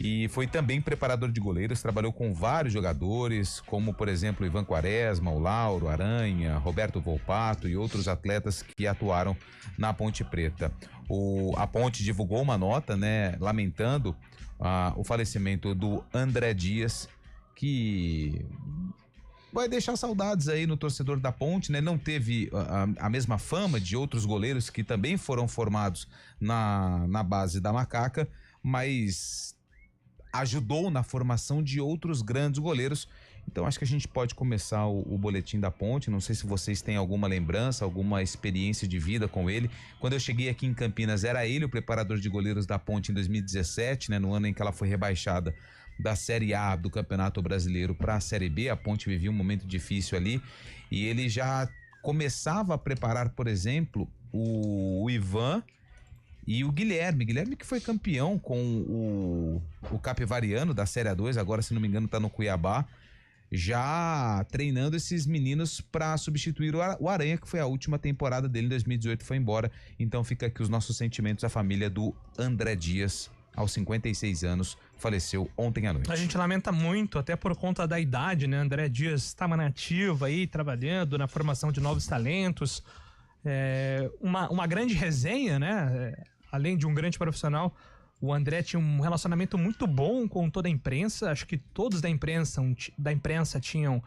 Speaker 3: e foi também preparador de goleiros, trabalhou com vários jogadores, como por exemplo Ivan Quaresma, o Lauro, Aranha, Roberto Volpato e outros atletas que atuaram na Ponte Preta. A Ponte divulgou uma nota, né, lamentando o falecimento do André Dias, que vai deixar saudades aí no torcedor da Ponte, né? Não teve a mesma fama de outros goleiros que também foram formados na base da Macaca, mas ajudou na formação de outros grandes goleiros. Então acho que a gente pode começar o boletim da Ponte. Não sei se vocês têm alguma lembrança, alguma experiência de vida com ele. Quando eu cheguei aqui em Campinas, era ele o preparador de goleiros da Ponte em 2017, né? No ano em que ela foi rebaixada da Série A do Campeonato Brasileiro para a Série B. A Ponte vivia um momento difícil ali e ele já começava a preparar, por exemplo, o Ivan e o Guilherme que foi campeão com o Capivariano da Série A2, agora se não me engano tá no Cuiabá, já treinando esses meninos para substituir o Aranha, que foi a última temporada dele em 2018, foi embora. Então fica aqui os nossos sentimentos à família do André Dias, aos 56 anos, faleceu ontem à noite.
Speaker 2: A gente lamenta muito, até por conta da idade, né? André Dias estava na ativa aí, trabalhando na formação de novos talentos. Uma grande resenha, né? Além de um grande profissional, o André tinha um relacionamento muito bom com toda a imprensa. Acho que todos da imprensa tinham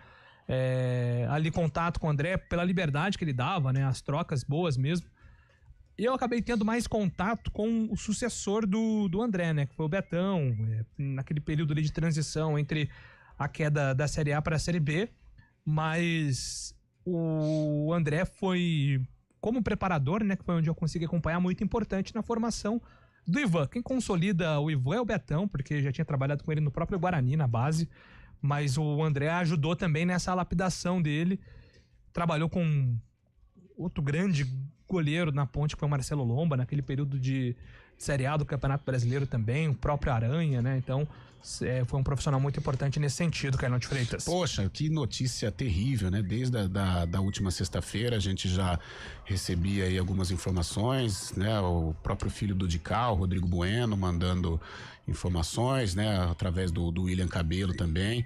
Speaker 2: ali contato com o André pela liberdade que ele dava, né? As trocas boas mesmo. E eu acabei tendo mais contato com o sucessor do André, né? Que foi o Betão, naquele período ali de transição entre a queda da Série A para a Série B. Mas o André foi, como preparador, né? Que foi onde eu consegui acompanhar, muito importante na formação do Ivan. Quem consolida o Ivan é o Betão, porque já tinha trabalhado com ele no próprio Guarani, na base. Mas o André ajudou também nessa lapidação dele. Trabalhou com outro grande goleiro na Ponte, que foi o Marcelo Lomba, naquele período de Série A do Campeonato Brasileiro também, o próprio Aranha, né? Então, foi um profissional muito importante nesse sentido, Carlão de Freitas.
Speaker 6: Poxa, que notícia terrível, né? Desde da última sexta-feira a gente já recebia aí algumas informações, né? O próprio filho do Dical, Rodrigo Bueno, mandando informações, né? Através do William Cabelo também.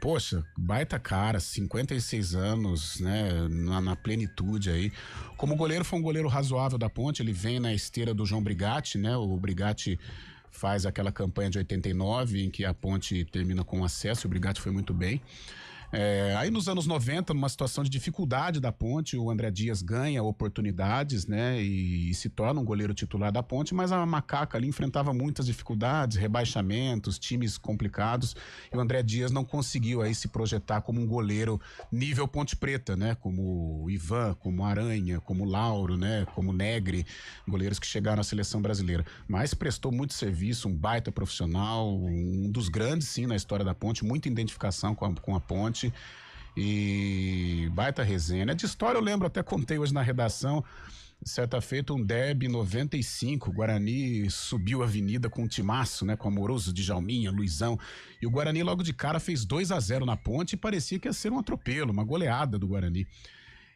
Speaker 6: Poxa, baita cara, 56 anos, né, na plenitude aí. Como goleiro, foi um goleiro razoável da Ponte, ele vem na esteira do João Brigatti, né, o Brigatti faz aquela campanha de 89 em que a Ponte termina com acesso, o Brigatti foi muito bem. Aí nos anos 90, numa situação de dificuldade da Ponte, o André Dias ganha oportunidades, né, e se torna um goleiro titular da Ponte, mas a Macaca ali enfrentava muitas dificuldades, rebaixamentos, times complicados, e o André Dias não conseguiu aí se projetar como um goleiro nível Ponte Preta, né, como o Ivan, como o Aranha, como o Lauro, né, como o Negri, goleiros que chegaram à seleção brasileira, mas prestou muito serviço, um baita profissional, um dos grandes sim na história da Ponte, muita identificação com a Ponte. E baita resenha, né? De história eu lembro, até contei hoje na redação, certa feita um derby 95, o Guarani subiu a avenida com um timaço, né? Com Amoroso, Djalminha, Luizão, e o Guarani logo de cara fez 2-0 na Ponte e parecia que ia ser um atropelo, uma goleada do Guarani.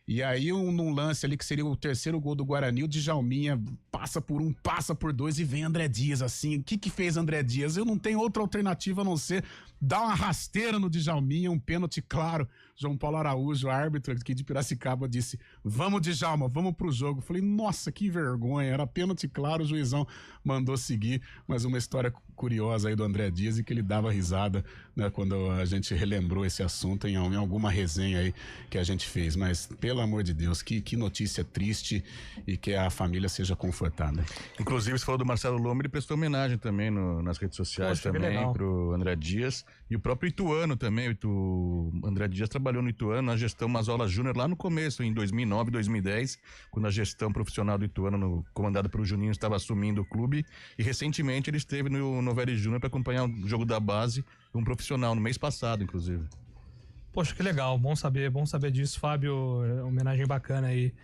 Speaker 6: E aí, num lance ali que seria o terceiro gol do Guarani, o Djalminha passa por um, passa por dois e vem André Dias, assim. O que fez André Dias? Eu não tenho outra alternativa a não ser dar uma rasteira no Djalminha, um pênalti claro. João Paulo Araújo, árbitro aqui de Piracicaba, disse: vamos, Djalma, vamos pro jogo. Falei, nossa, que vergonha, era pênalti claro, o juizão mandou seguir. Mas uma história curiosa aí do André Dias e que ele dava risada, né, quando a gente relembrou esse assunto em alguma resenha aí que a gente fez. Mas, pelo amor de Deus, que notícia triste, e que a família seja confortada.
Speaker 5: Inclusive, você falou do Marcelo Lomba, ele prestou homenagem também nas redes sociais. Poxa, também pro André Dias. E o próprio Ituano também, o André Dias trabalhou no Ituano, na gestão Mazola Júnior, lá no começo, em 2009, 2010, quando a gestão profissional do Ituano, comandada pelo Juninho, estava assumindo o clube. E recentemente ele esteve no Novelli Júnior para acompanhar o jogo da base, um profissional, no mês passado, inclusive.
Speaker 2: Poxa, que legal, bom saber disso, Fábio, homenagem bacana aí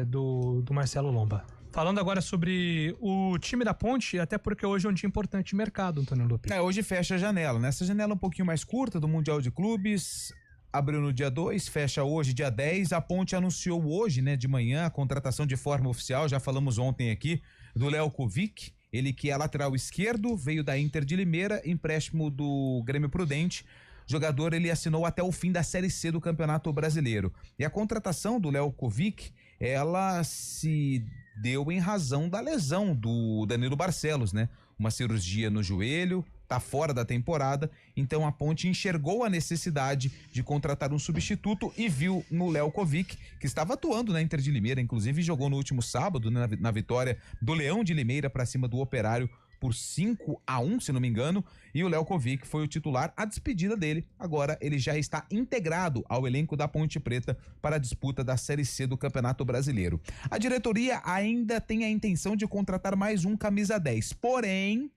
Speaker 2: do Marcelo Lomba. Falando agora sobre o time da Ponte, até porque hoje é um dia importante de mercado, Antônio Lupe.
Speaker 3: Hoje fecha a janela, né? Essa janela é um pouquinho mais curta do Mundial de Clubes, abriu no dia 2, fecha hoje, dia 10. A Ponte anunciou hoje, né, de manhã, a contratação de forma oficial, já falamos ontem aqui, do Léo Kovic, ele que é lateral esquerdo, veio da Inter de Limeira, empréstimo do Grêmio Prudente. O jogador, ele assinou até o fim da Série C do Campeonato Brasileiro. E a contratação do Léo Kovic, ela se deu em razão da lesão do Danilo Barcelos, né? Uma cirurgia no joelho, tá fora da temporada, então a Ponte enxergou a necessidade de contratar um substituto e viu no Léo Kovic, que estava atuando na Inter de Limeira, inclusive jogou no último sábado, né, na vitória do Leão de Limeira para cima do Operário por 5-1, se não me engano, e o Léo Kovic foi o titular. A despedida dele, agora ele já está integrado ao elenco da Ponte Preta para a disputa da Série C do Campeonato Brasileiro. A diretoria ainda tem a intenção de contratar mais um camisa 10, porém,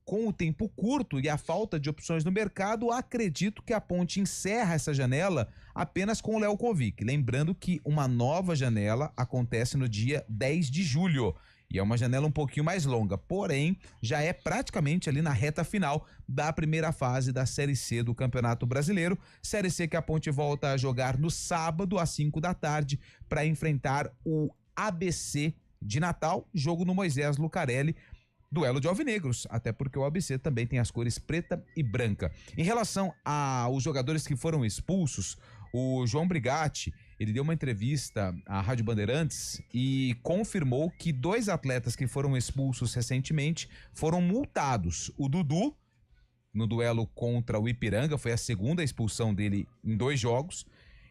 Speaker 3: com o tempo curto e a falta de opções no mercado, acredito que a Ponte encerra essa janela apenas com o Léo Kovic. Lembrando que uma nova janela acontece no dia 10 de julho. E é uma janela um pouquinho mais longa, porém, já é praticamente ali na reta final da primeira fase da Série C do Campeonato Brasileiro. Série C que a Ponte volta a jogar no sábado, às 5 da tarde, para enfrentar o ABC de Natal, jogo no Moisés Lucarelli, duelo de alvinegros, até porque o ABC também tem as cores preta e branca. Em relação aos jogadores que foram expulsos, o João Brigatti, ele deu uma entrevista à Rádio Bandeirantes e confirmou que 2 atletas que foram expulsos recentemente foram multados. O Dudu, no duelo contra o Ipiranga, foi a segunda expulsão dele em 2 jogos,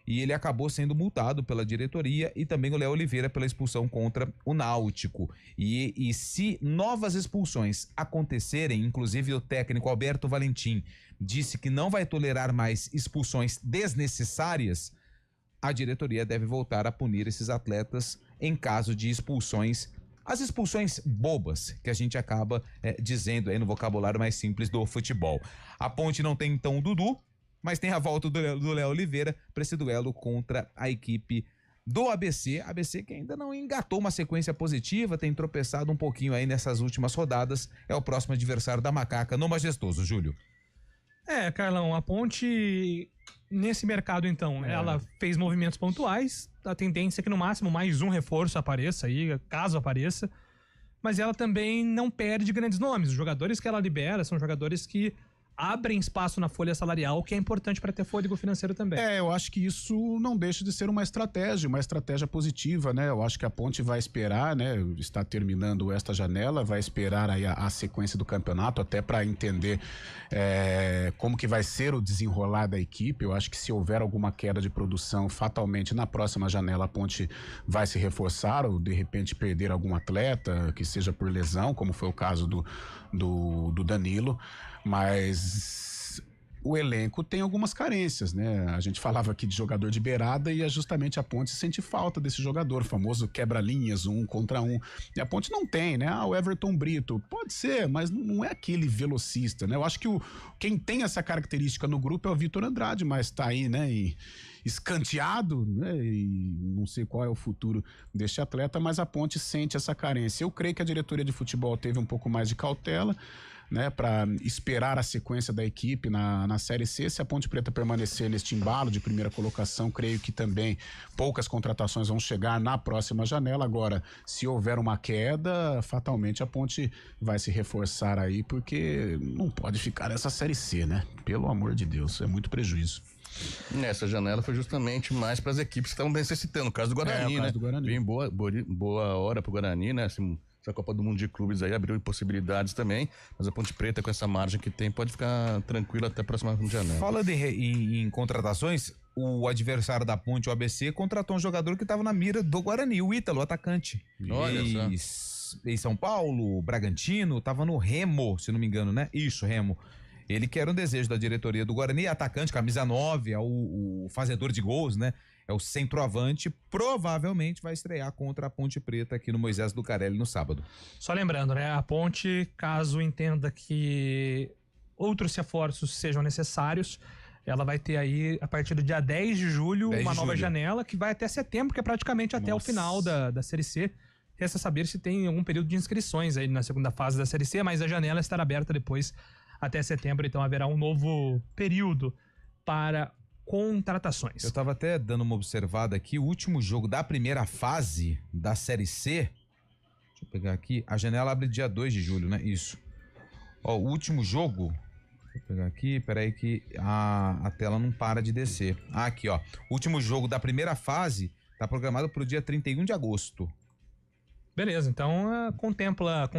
Speaker 3: e ele acabou sendo multado pela diretoria, e também o Léo Oliveira pela expulsão contra o Náutico. E se novas expulsões acontecerem, inclusive o técnico Alberto Valentim disse que não vai tolerar mais expulsões desnecessárias, a diretoria deve voltar a punir esses atletas em caso de expulsões, as expulsões bobas, que a gente acaba dizendo aí no vocabulário mais simples do futebol. A Ponte não tem então o Dudu, mas tem a volta do Léo Oliveira para esse duelo contra a equipe do ABC. ABC que ainda não engatou uma sequência positiva, tem tropeçado um pouquinho aí nessas últimas rodadas, é o próximo adversário da Macaca no Majestoso, Júlio.
Speaker 2: Carlão, a Ponte, nesse mercado então, ela fez movimentos pontuais, a tendência é que no máximo mais um reforço apareça aí, caso apareça, mas ela também não perde grandes nomes. Os jogadores que ela libera são jogadores que abrem espaço na folha salarial, que é importante para ter fôlego financeiro também.
Speaker 6: Eu acho que isso não deixa de ser uma estratégia positiva, né? Eu acho que a Ponte vai esperar, né? Está terminando esta janela, vai esperar aí a sequência do campeonato, até para entender como que vai ser o desenrolar da equipe. Eu acho que se houver alguma queda de produção, fatalmente na próxima janela a Ponte vai se reforçar, ou de repente perder algum atleta, que seja por lesão, como foi o caso do Danilo. Mas o elenco tem algumas carências, né? A gente falava aqui de jogador de beirada e justamente a Ponte sente falta desse jogador, famoso quebra-linhas, 1 contra 1. E a Ponte não tem, né? O Everton Brito, pode ser, mas não é aquele velocista, né? Eu acho que quem tem essa característica no grupo é o Vitor Andrade, mas tá aí, né? Escanteado, né? E não sei qual é o futuro deste atleta, mas a Ponte sente essa carência. Eu creio que a diretoria de futebol teve um pouco mais de cautela, né, para esperar a sequência da equipe na Série C. Se a Ponte Preta permanecer neste embalo de primeira colocação, creio que também poucas contratações vão chegar na próxima janela. Agora, se houver uma queda, fatalmente a Ponte vai se reforçar aí, porque não pode ficar nessa Série C, né? Pelo amor de Deus, é muito prejuízo.
Speaker 5: Nessa janela foi justamente mais para as equipes que estavam necessitando. O caso do Guarani, né? Vem boa hora pro Guarani, né? Essa Copa do Mundo de Clubes aí abriu possibilidades também, mas a Ponte Preta, com essa margem que tem, pode ficar tranquila até a próxima janela.
Speaker 3: Falando em contratações, o adversário da Ponte, o ABC, contratou um jogador que estava na mira do Guarani, o Ítalo, atacante.
Speaker 5: Olha só.
Speaker 3: Em São Paulo, Bragantino, estava no Remo, se não me engano, né? Isso, Remo. Ele que era um desejo da diretoria do Guarani, atacante, camisa 9, é o fazedor de gols, né? É o centroavante, provavelmente vai estrear contra a Ponte Preta aqui no Moisés Lucarelli no sábado.
Speaker 2: Só lembrando, né? A Ponte, caso entenda que outros reforços sejam necessários, ela vai ter aí, a partir do dia 10 de julho, uma nova janela que vai até setembro, que é praticamente até o final da Série C. Resta saber se tem algum período de inscrições aí na segunda fase da Série C, mas a janela estará aberta depois até setembro, então haverá um novo período para contratações.
Speaker 3: Eu tava até dando uma observada aqui, o último jogo da primeira fase da Série C, deixa eu pegar aqui, a janela abre dia 2 de julho, né? Isso. Ó, o último jogo, deixa eu pegar aqui, peraí que a tela não para de descer. Aqui, ó, o último jogo da primeira fase tá programado pro dia 31 de agosto.
Speaker 2: Beleza, então contempla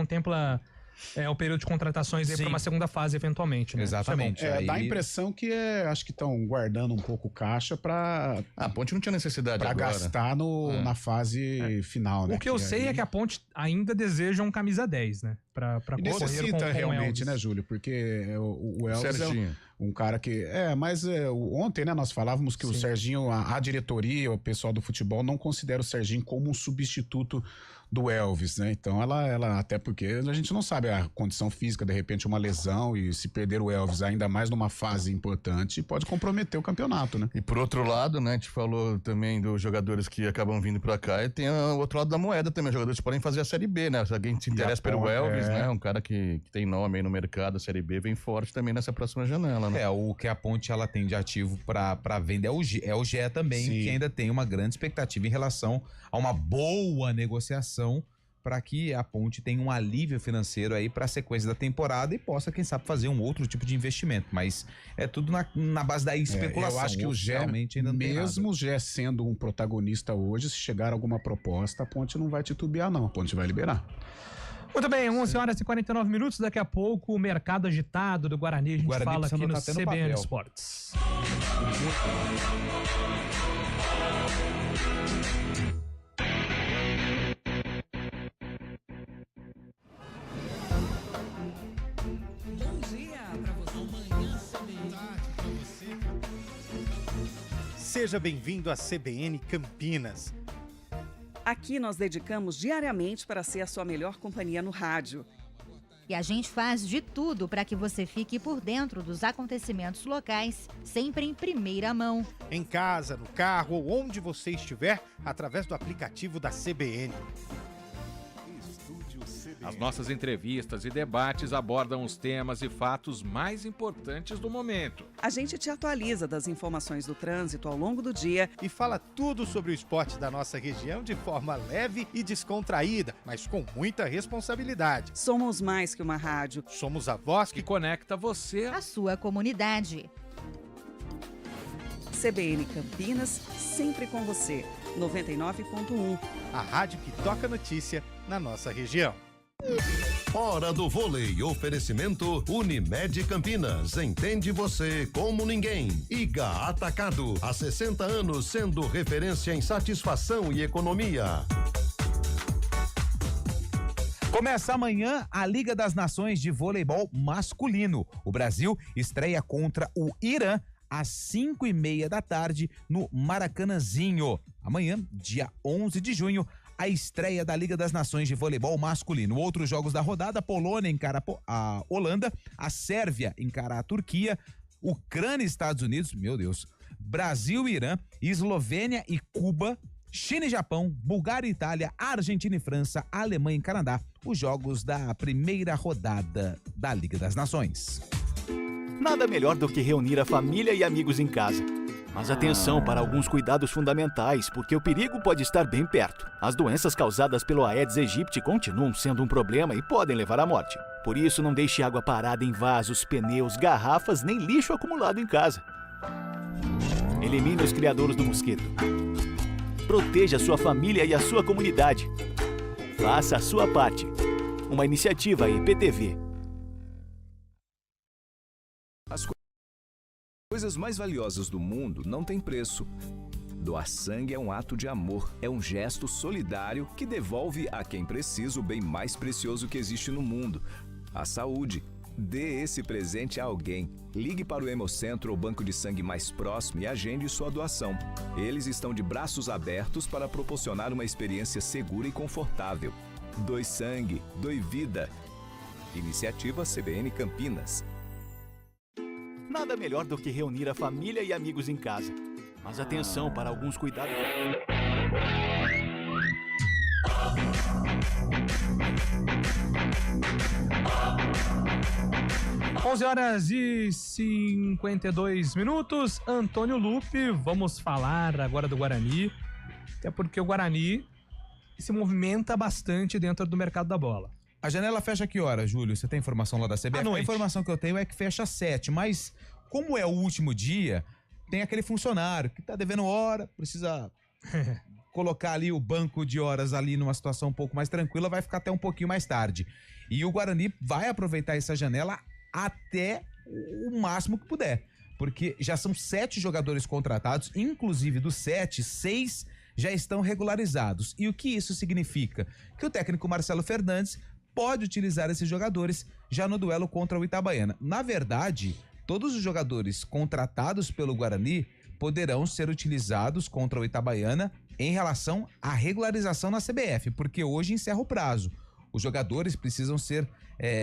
Speaker 2: o período de contratações aí para uma segunda fase, eventualmente, né?
Speaker 3: Exatamente.
Speaker 6: Dá a impressão que acho que estão guardando um pouco o caixa para
Speaker 5: a Ponte não tinha necessidade
Speaker 6: para
Speaker 5: agora
Speaker 6: gastar na fase final, né?
Speaker 2: O que eu sei é que a Ponte ainda deseja um camisa 10, né? Para
Speaker 6: necessita realmente, né, Júlio? Porque o Elvis
Speaker 5: Serginho.
Speaker 6: é um cara que... mas ontem, né, nós falávamos que o Serginho, a diretoria, o pessoal do futebol não considera o Serginho como um substituto do Elvis, né? Então ela até porque a gente não sabe a condição física, de repente uma lesão, e se perder o Elvis ainda mais numa fase importante, pode comprometer o campeonato, né?
Speaker 5: E por outro lado, né, a gente falou também dos jogadores que acabam vindo pra cá, e tem o outro lado da moeda também, os jogadores podem fazer a Série B, né? Se alguém se interessa pelo Elvis, né? Um cara que tem nome aí no mercado, a Série B vem forte também nessa próxima janela, né?
Speaker 3: O que a Ponte ela tem de ativo pra venda é o GE também, que ainda tem uma grande expectativa em relação a uma boa negociação para que a Ponte tenha um alívio financeiro aí para a sequência da temporada e possa, quem sabe, fazer um outro tipo de investimento. Mas é tudo na base da especulação.
Speaker 6: Eu acho que o GE,
Speaker 3: ainda
Speaker 6: mesmo o GE sendo um protagonista hoje, se chegar alguma proposta, a Ponte não vai titubear, não. A Ponte vai liberar.
Speaker 2: Muito bem, 11 horas e 49 minutos. Daqui a pouco, o mercado agitado do Guarani. A gente fala aqui no CBN Esportes.
Speaker 7: Bom dia pra você. Amanhã CBN.
Speaker 8: Seja bem-vindo à CBN Campinas.
Speaker 9: Aqui nós dedicamos diariamente para ser a sua melhor companhia no rádio.
Speaker 10: E a gente faz de tudo para que você fique por dentro dos acontecimentos locais, sempre em primeira mão.
Speaker 8: Em casa, no carro ou onde você estiver, através do aplicativo da CBN.
Speaker 11: As nossas entrevistas e debates abordam os temas e fatos mais importantes do momento.
Speaker 9: A gente te atualiza das informações do trânsito ao longo do dia
Speaker 8: e fala tudo sobre o esporte da nossa região de forma leve e descontraída, mas com muita responsabilidade.
Speaker 9: Somos mais que uma rádio.
Speaker 8: Somos a voz que
Speaker 11: conecta você
Speaker 10: à sua comunidade.
Speaker 9: CBN Campinas, sempre com você. 99.1.
Speaker 8: A rádio que toca notícia na nossa região.
Speaker 13: Hora do vôlei. Oferecimento Unimed Campinas. Entende você como ninguém. IGA Atacado. Há 60 anos sendo referência em satisfação e economia.
Speaker 3: Começa amanhã a Liga das Nações de Voleibol Masculino. O Brasil estreia contra o Irã às 5:30 da tarde no Maracanãzinho. Amanhã, dia 11 de junho, a estreia da Liga das Nações de Voleibol Masculino. Outros jogos da rodada: Polônia encara a Holanda, a Sérvia encara a Turquia, Ucrânia e Estados Unidos, meu Deus, Brasil e Irã, Eslovênia e Cuba, China e Japão, Bulgária e Itália, Argentina e França, Alemanha e Canadá, os jogos da primeira rodada da Liga das Nações.
Speaker 18: Nada melhor do que reunir a família e amigos em casa. Mas atenção para alguns cuidados fundamentais, porque o perigo pode estar bem perto. As doenças causadas pelo Aedes aegypti continuam sendo um problema e podem levar à morte. Por isso, não deixe água parada em vasos, pneus, garrafas, nem lixo acumulado em casa. Elimine os criadouros do mosquito. Proteja a sua família e a sua comunidade. Faça a sua parte. Uma iniciativa IPTV.
Speaker 14: As coisas mais valiosas do mundo não têm preço. Doar sangue é um ato de amor, é um gesto solidário que devolve a quem precisa o bem mais precioso que existe no mundo, a saúde. Dê esse presente a alguém. Ligue para o Hemocentro ou banco de sangue mais próximo e agende sua doação. Eles estão de braços abertos para proporcionar uma experiência segura e confortável. Doe sangue, doe vida. Iniciativa CBN Campinas.
Speaker 18: Nada melhor do que reunir a família e amigos em casa. Mas atenção para alguns cuidados.
Speaker 2: 11h52. Antônio Lupe, vamos falar agora do Guarani, até porque o Guarani se movimenta bastante dentro do mercado da bola.
Speaker 3: A janela fecha que hora, Júlio? Você tem informação lá da CBF? A informação que eu tenho é que fecha às 7, mas como é o último dia, tem aquele funcionário que tá devendo hora, precisa colocar ali o banco de horas ali numa situação um pouco mais tranquila, vai ficar até um pouquinho mais tarde. E o Guarani vai aproveitar essa janela até o máximo que puder, porque já são 7 jogadores contratados, inclusive dos 7, 6 já estão regularizados. E o que isso significa? Que o técnico Marcelo Fernandes pode utilizar esses jogadores já no duelo contra o Itabaiana. Na verdade, todos os jogadores contratados pelo Guarani poderão ser utilizados contra o Itabaiana em relação à regularização na CBF, porque hoje encerra o prazo. Os jogadores precisam ser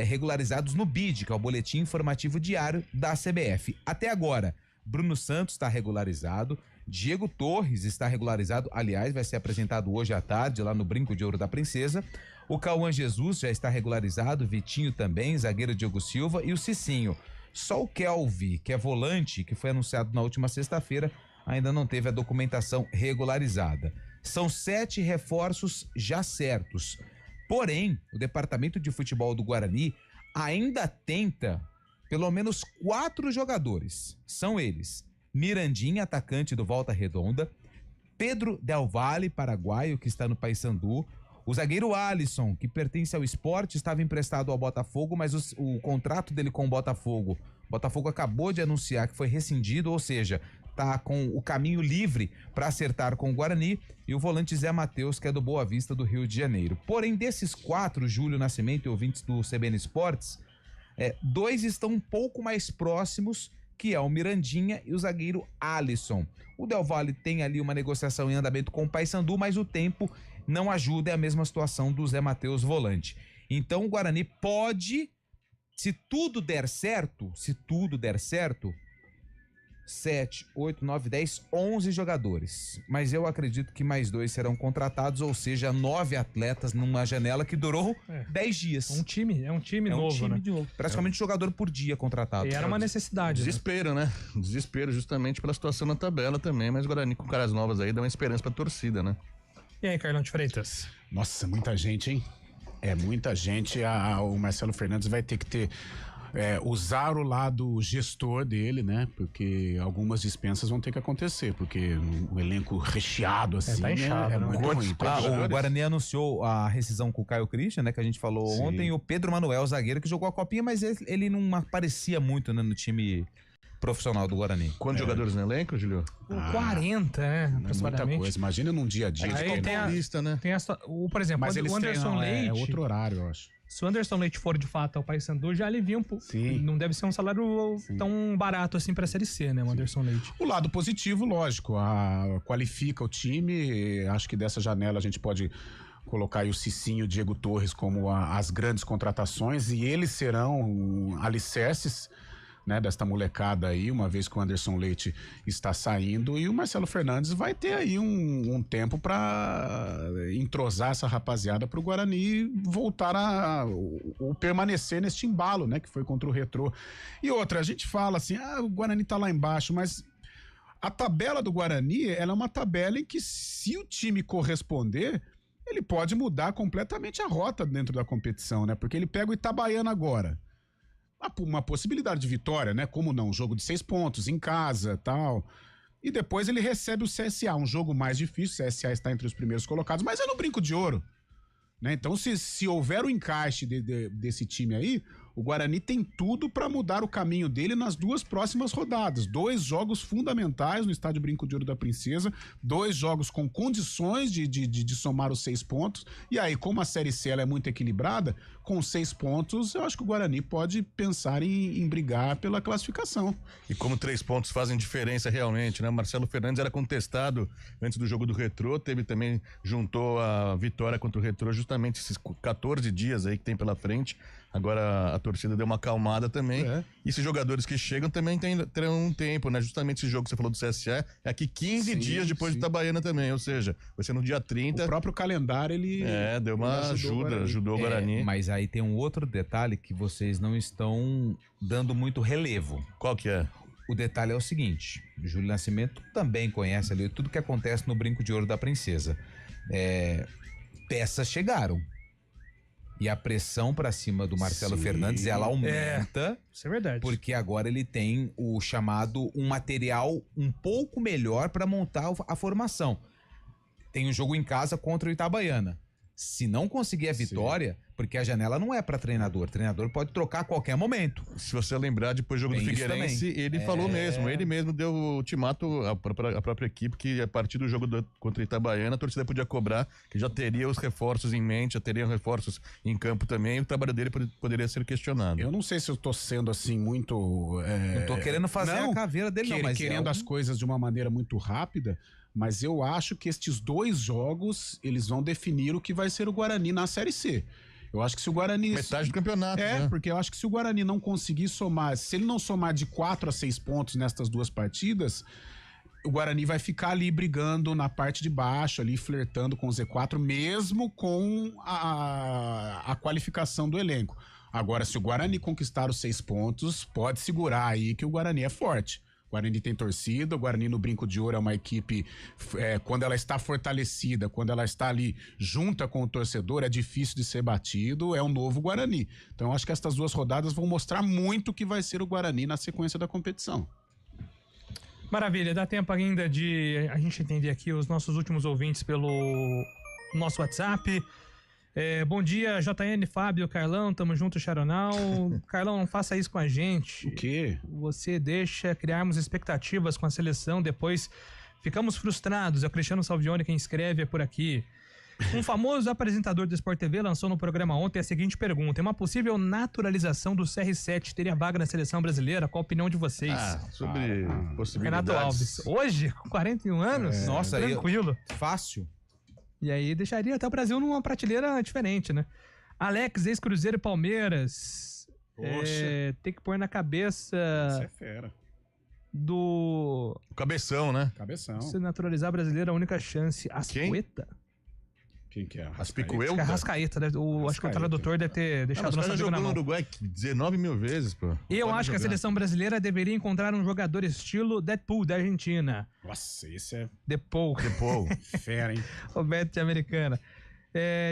Speaker 3: regularizados no BID, que é o Boletim Informativo Diário da CBF. Até agora, Bruno Santos está regularizado, Diego Torres está regularizado, aliás, vai ser apresentado hoje à tarde lá no Brinco de Ouro da Princesa. O Cauã Jesus já está regularizado, Vitinho também, zagueiro Diogo Silva e o Cicinho. Só o Kelvin, que é volante, que foi anunciado na última sexta-feira, ainda não teve a documentação regularizada. São 7 reforços já certos. Porém, o Departamento de Futebol do Guarani ainda tenta pelo menos 4 jogadores. São eles: Mirandinha, atacante do Volta Redonda, Pedro Del Valle, paraguaio, que está no Paysandu, o zagueiro Alisson, que pertence ao Sport, estava emprestado ao Botafogo, mas o contrato dele com o Botafogo acabou de anunciar que foi rescindido, ou seja, tá com o caminho livre para acertar com o Guarani, e o volante Zé Matheus, que é do Boa Vista do Rio de Janeiro. Porém, desses 4, Júlio Nascimento e ouvintes do CBN Esportes, 2 estão um pouco mais próximos, que é o Mirandinha e o zagueiro Alisson. O Del Valle tem ali uma negociação em andamento com o Paysandu, mas o tempo não ajuda, é a mesma situação do Zé Matheus volante. Então o Guarani pode, se tudo der certo, 7, 8, 9, 10, 11 jogadores. Mas eu acredito que mais 2 serão contratados, ou seja, 9 atletas numa janela que durou 10 dias.
Speaker 2: É um time novo, né?
Speaker 3: Praticamente um jogador por dia contratado.
Speaker 2: E era uma necessidade.
Speaker 5: Desespero, né? Desespero justamente pela situação na tabela também, mas o Guarani com caras novas aí dá uma esperança pra torcida, né?
Speaker 2: E aí, Carlão de Freitas?
Speaker 6: Nossa, muita gente, hein? É muita gente. O Marcelo Fernandes vai ter que usar o lado gestor dele, né? Porque algumas dispensas vão ter que acontecer, porque o elenco recheado assim
Speaker 2: tá inchado,
Speaker 6: é muito ruim.
Speaker 3: O Guarani anunciou a rescisão com o Caio Christian, né? Que a gente falou ontem, e o Pedro Manuel, zagueiro, que jogou a copinha, mas ele não aparecia muito, né, no time profissional do Guarani.
Speaker 5: Quantos jogadores no elenco, Julio?
Speaker 2: 40,
Speaker 6: muita coisa. Imagina num dia a dia.
Speaker 2: Aí tem
Speaker 5: lista, né?
Speaker 2: Tem por exemplo,
Speaker 6: mas
Speaker 2: o Anderson Leite...
Speaker 6: É outro horário, eu acho.
Speaker 2: Se o Anderson Leite for de fato ao Paysandu, já alivia um pouco. Não deve ser um salário tão barato assim pra Série C, né, o Anderson Leite.
Speaker 6: O lado positivo, lógico, qualifica o time. Acho que dessa janela a gente pode colocar aí o Cicinho e o Diego Torres como as grandes contratações, e eles serão alicerces, né, desta molecada aí, uma vez que o Anderson Leite está saindo, e o Marcelo Fernandes vai ter aí um tempo para entrosar essa rapaziada para o Guarani voltar a permanecer neste embalo, né, que foi contra o Retrô. E outra, a gente fala assim, o Guarani tá lá embaixo, mas a tabela do Guarani, ela é uma tabela em que, se o time corresponder, ele pode mudar completamente a rota dentro da competição, né, porque ele pega o Itabaiana agora. Uma possibilidade de vitória, né? Como não? Um jogo de 6 pontos em casa, tal. E depois ele recebe o CSA, um jogo mais difícil. O CSA está entre os primeiros colocados, mas é no Brinco de Ouro, né? Então, se houver o encaixe desse time aí, O Guarani tem tudo para mudar o caminho dele nas 2 próximas rodadas. 2 jogos fundamentais no Estádio Brinco de Ouro da Princesa, 2 jogos com condições de somar os 6 pontos. E aí, como a Série C ela é muito equilibrada, com 6 pontos, eu acho que o Guarani pode pensar em brigar pela classificação.
Speaker 5: E como 3 pontos fazem diferença realmente, né? Marcelo Fernandes era contestado antes do jogo do Retrô, juntou a vitória contra o Retrô justamente esses 14 dias aí que tem pela frente. Agora a torcida deu uma acalmada também. E esses jogadores que chegam também terão um tempo, né? Justamente esse jogo que você falou do CSE é aqui 15 dias depois de Itabaiana também, ou seja, vai ser no dia 30.
Speaker 6: O próprio calendário, ele...
Speaker 5: deu uma ajudou o Guarani.
Speaker 3: Mas aí tem um outro detalhe que vocês não estão dando muito relevo.
Speaker 5: Qual que é?
Speaker 3: O detalhe é o seguinte, Júlio Nascimento também conhece ali tudo que acontece no Brinco de Ouro da Princesa. Peças chegaram. E a pressão pra cima do Marcelo Fernandes, ela aumenta.
Speaker 2: Isso é verdade.
Speaker 3: Porque agora ele tem o chamado um material um pouco melhor pra montar a formação. Tem um jogo em casa contra o Itabaiana. Se não conseguir a vitória, porque a janela não é pra treinador. O treinador pode trocar a qualquer momento.
Speaker 5: Se você lembrar, depois do jogo do Figueirense, ele falou mesmo. Ele mesmo deu o ultimato à própria equipe que a partir do jogo contra o Itabaiana, a torcida podia cobrar, que já teria os reforços em mente, já teria reforços em campo também, e o trabalho dele poderia ser questionado.
Speaker 6: Eu não sei se eu tô sendo assim muito...
Speaker 3: Não tô querendo fazer a caveira dele, mas
Speaker 6: querendo as coisas de uma maneira muito rápida, mas eu acho que estes 2 jogos, eles vão definir o que vai ser o Guarani na Série C. Eu acho que se o Guarani...
Speaker 5: Metade do campeonato, né?
Speaker 6: Porque eu acho que se o Guarani não conseguir somar, se ele não somar de 4 a 6 pontos nestas 2 partidas, o Guarani vai ficar ali brigando na parte de baixo, ali flertando com o Z4, mesmo com a qualificação do elenco. Agora, se o Guarani conquistar os 6 pontos, pode segurar aí que o Guarani é forte. O Guarani tem torcida, o Guarani no Brinco de Ouro é uma equipe, quando ela está fortalecida, quando ela está ali junta com o torcedor, é difícil de ser batido, é um novo Guarani. Então eu acho que estas 2 rodadas vão mostrar muito o que vai ser o Guarani na sequência da competição.
Speaker 2: Maravilha, dá tempo ainda de a gente entender aqui os nossos últimos ouvintes pelo nosso WhatsApp. Bom dia, JN, Fábio, Carlão, tamo junto, Charonal. Carlão, não faça isso com a gente.
Speaker 6: O quê?
Speaker 2: Você deixa criarmos expectativas com a seleção, depois ficamos frustrados. É o Cristiano Salvione quem escreve por aqui. Um famoso apresentador do Sport TV lançou no programa ontem a seguinte pergunta: uma possível naturalização do CR7 teria vaga na seleção brasileira? Qual a opinião de vocês?
Speaker 5: Sobre possibilidades.
Speaker 2: Renato Alves, hoje, com 41 anos?
Speaker 3: Nossa,
Speaker 2: tranquilo.
Speaker 3: Fácil.
Speaker 2: E aí deixaria até o Brasil numa prateleira diferente, né? Alex, ex-Cruzeiro e Palmeiras. Tem que pôr na cabeça...
Speaker 6: Isso é fera.
Speaker 5: O Cabeção, né?
Speaker 6: Cabeção.
Speaker 2: Se naturalizar brasileiro, a única chance. Ascueta?
Speaker 6: Quem que é?
Speaker 5: Aspicueta?
Speaker 2: Acho que é Arrascaeta. Acho que o tradutor deve ter deixado
Speaker 5: o nosso amigo na mão. No Uruguai 19 mil vezes, pô.
Speaker 2: Eu acho que a seleção brasileira deveria encontrar um jogador estilo Deadpool da Argentina.
Speaker 6: Nossa, esse é...
Speaker 2: Deadpool.
Speaker 6: Fera, hein?
Speaker 2: Roberto de Americana.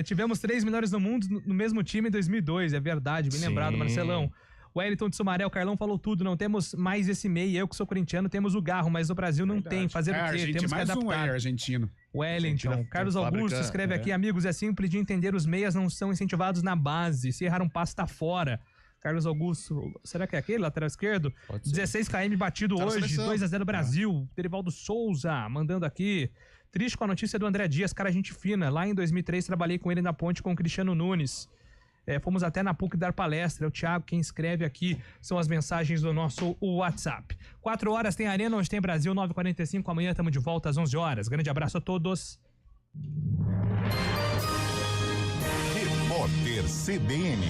Speaker 2: Tivemos 3 melhores no mundo no mesmo time em 2002, é verdade, bem lembrado, Marcelão. O Wellington de Sumaré, o Carlão falou tudo, não temos mais esse meio. Eu que sou corintiano, temos o Garro, mas o Brasil não tem. Fazer o quê? Temos que adaptar.
Speaker 6: Argentino.
Speaker 2: Wellington, Carlos Augusto escreve aqui: amigos, é simples de entender, os meias não são incentivados na base, se errar um passo tá fora. Carlos Augusto, será que é aquele lateral esquerdo? 16 km batido hoje, 2-0 Brasil. Derivaldo Souza mandando aqui. Triste com a notícia do André Dias, cara, gente fina. Lá em 2003 trabalhei com ele na ponte com o Cristiano Nunes. Fomos até na PUC dar palestra. É o Thiago quem escreve aqui. São as mensagens do nosso WhatsApp. 4 horas tem Arena, onde tem Brasil, 9h45. Amanhã estamos de volta às 11 horas. Grande abraço a todos.
Speaker 1: Repórter CBN.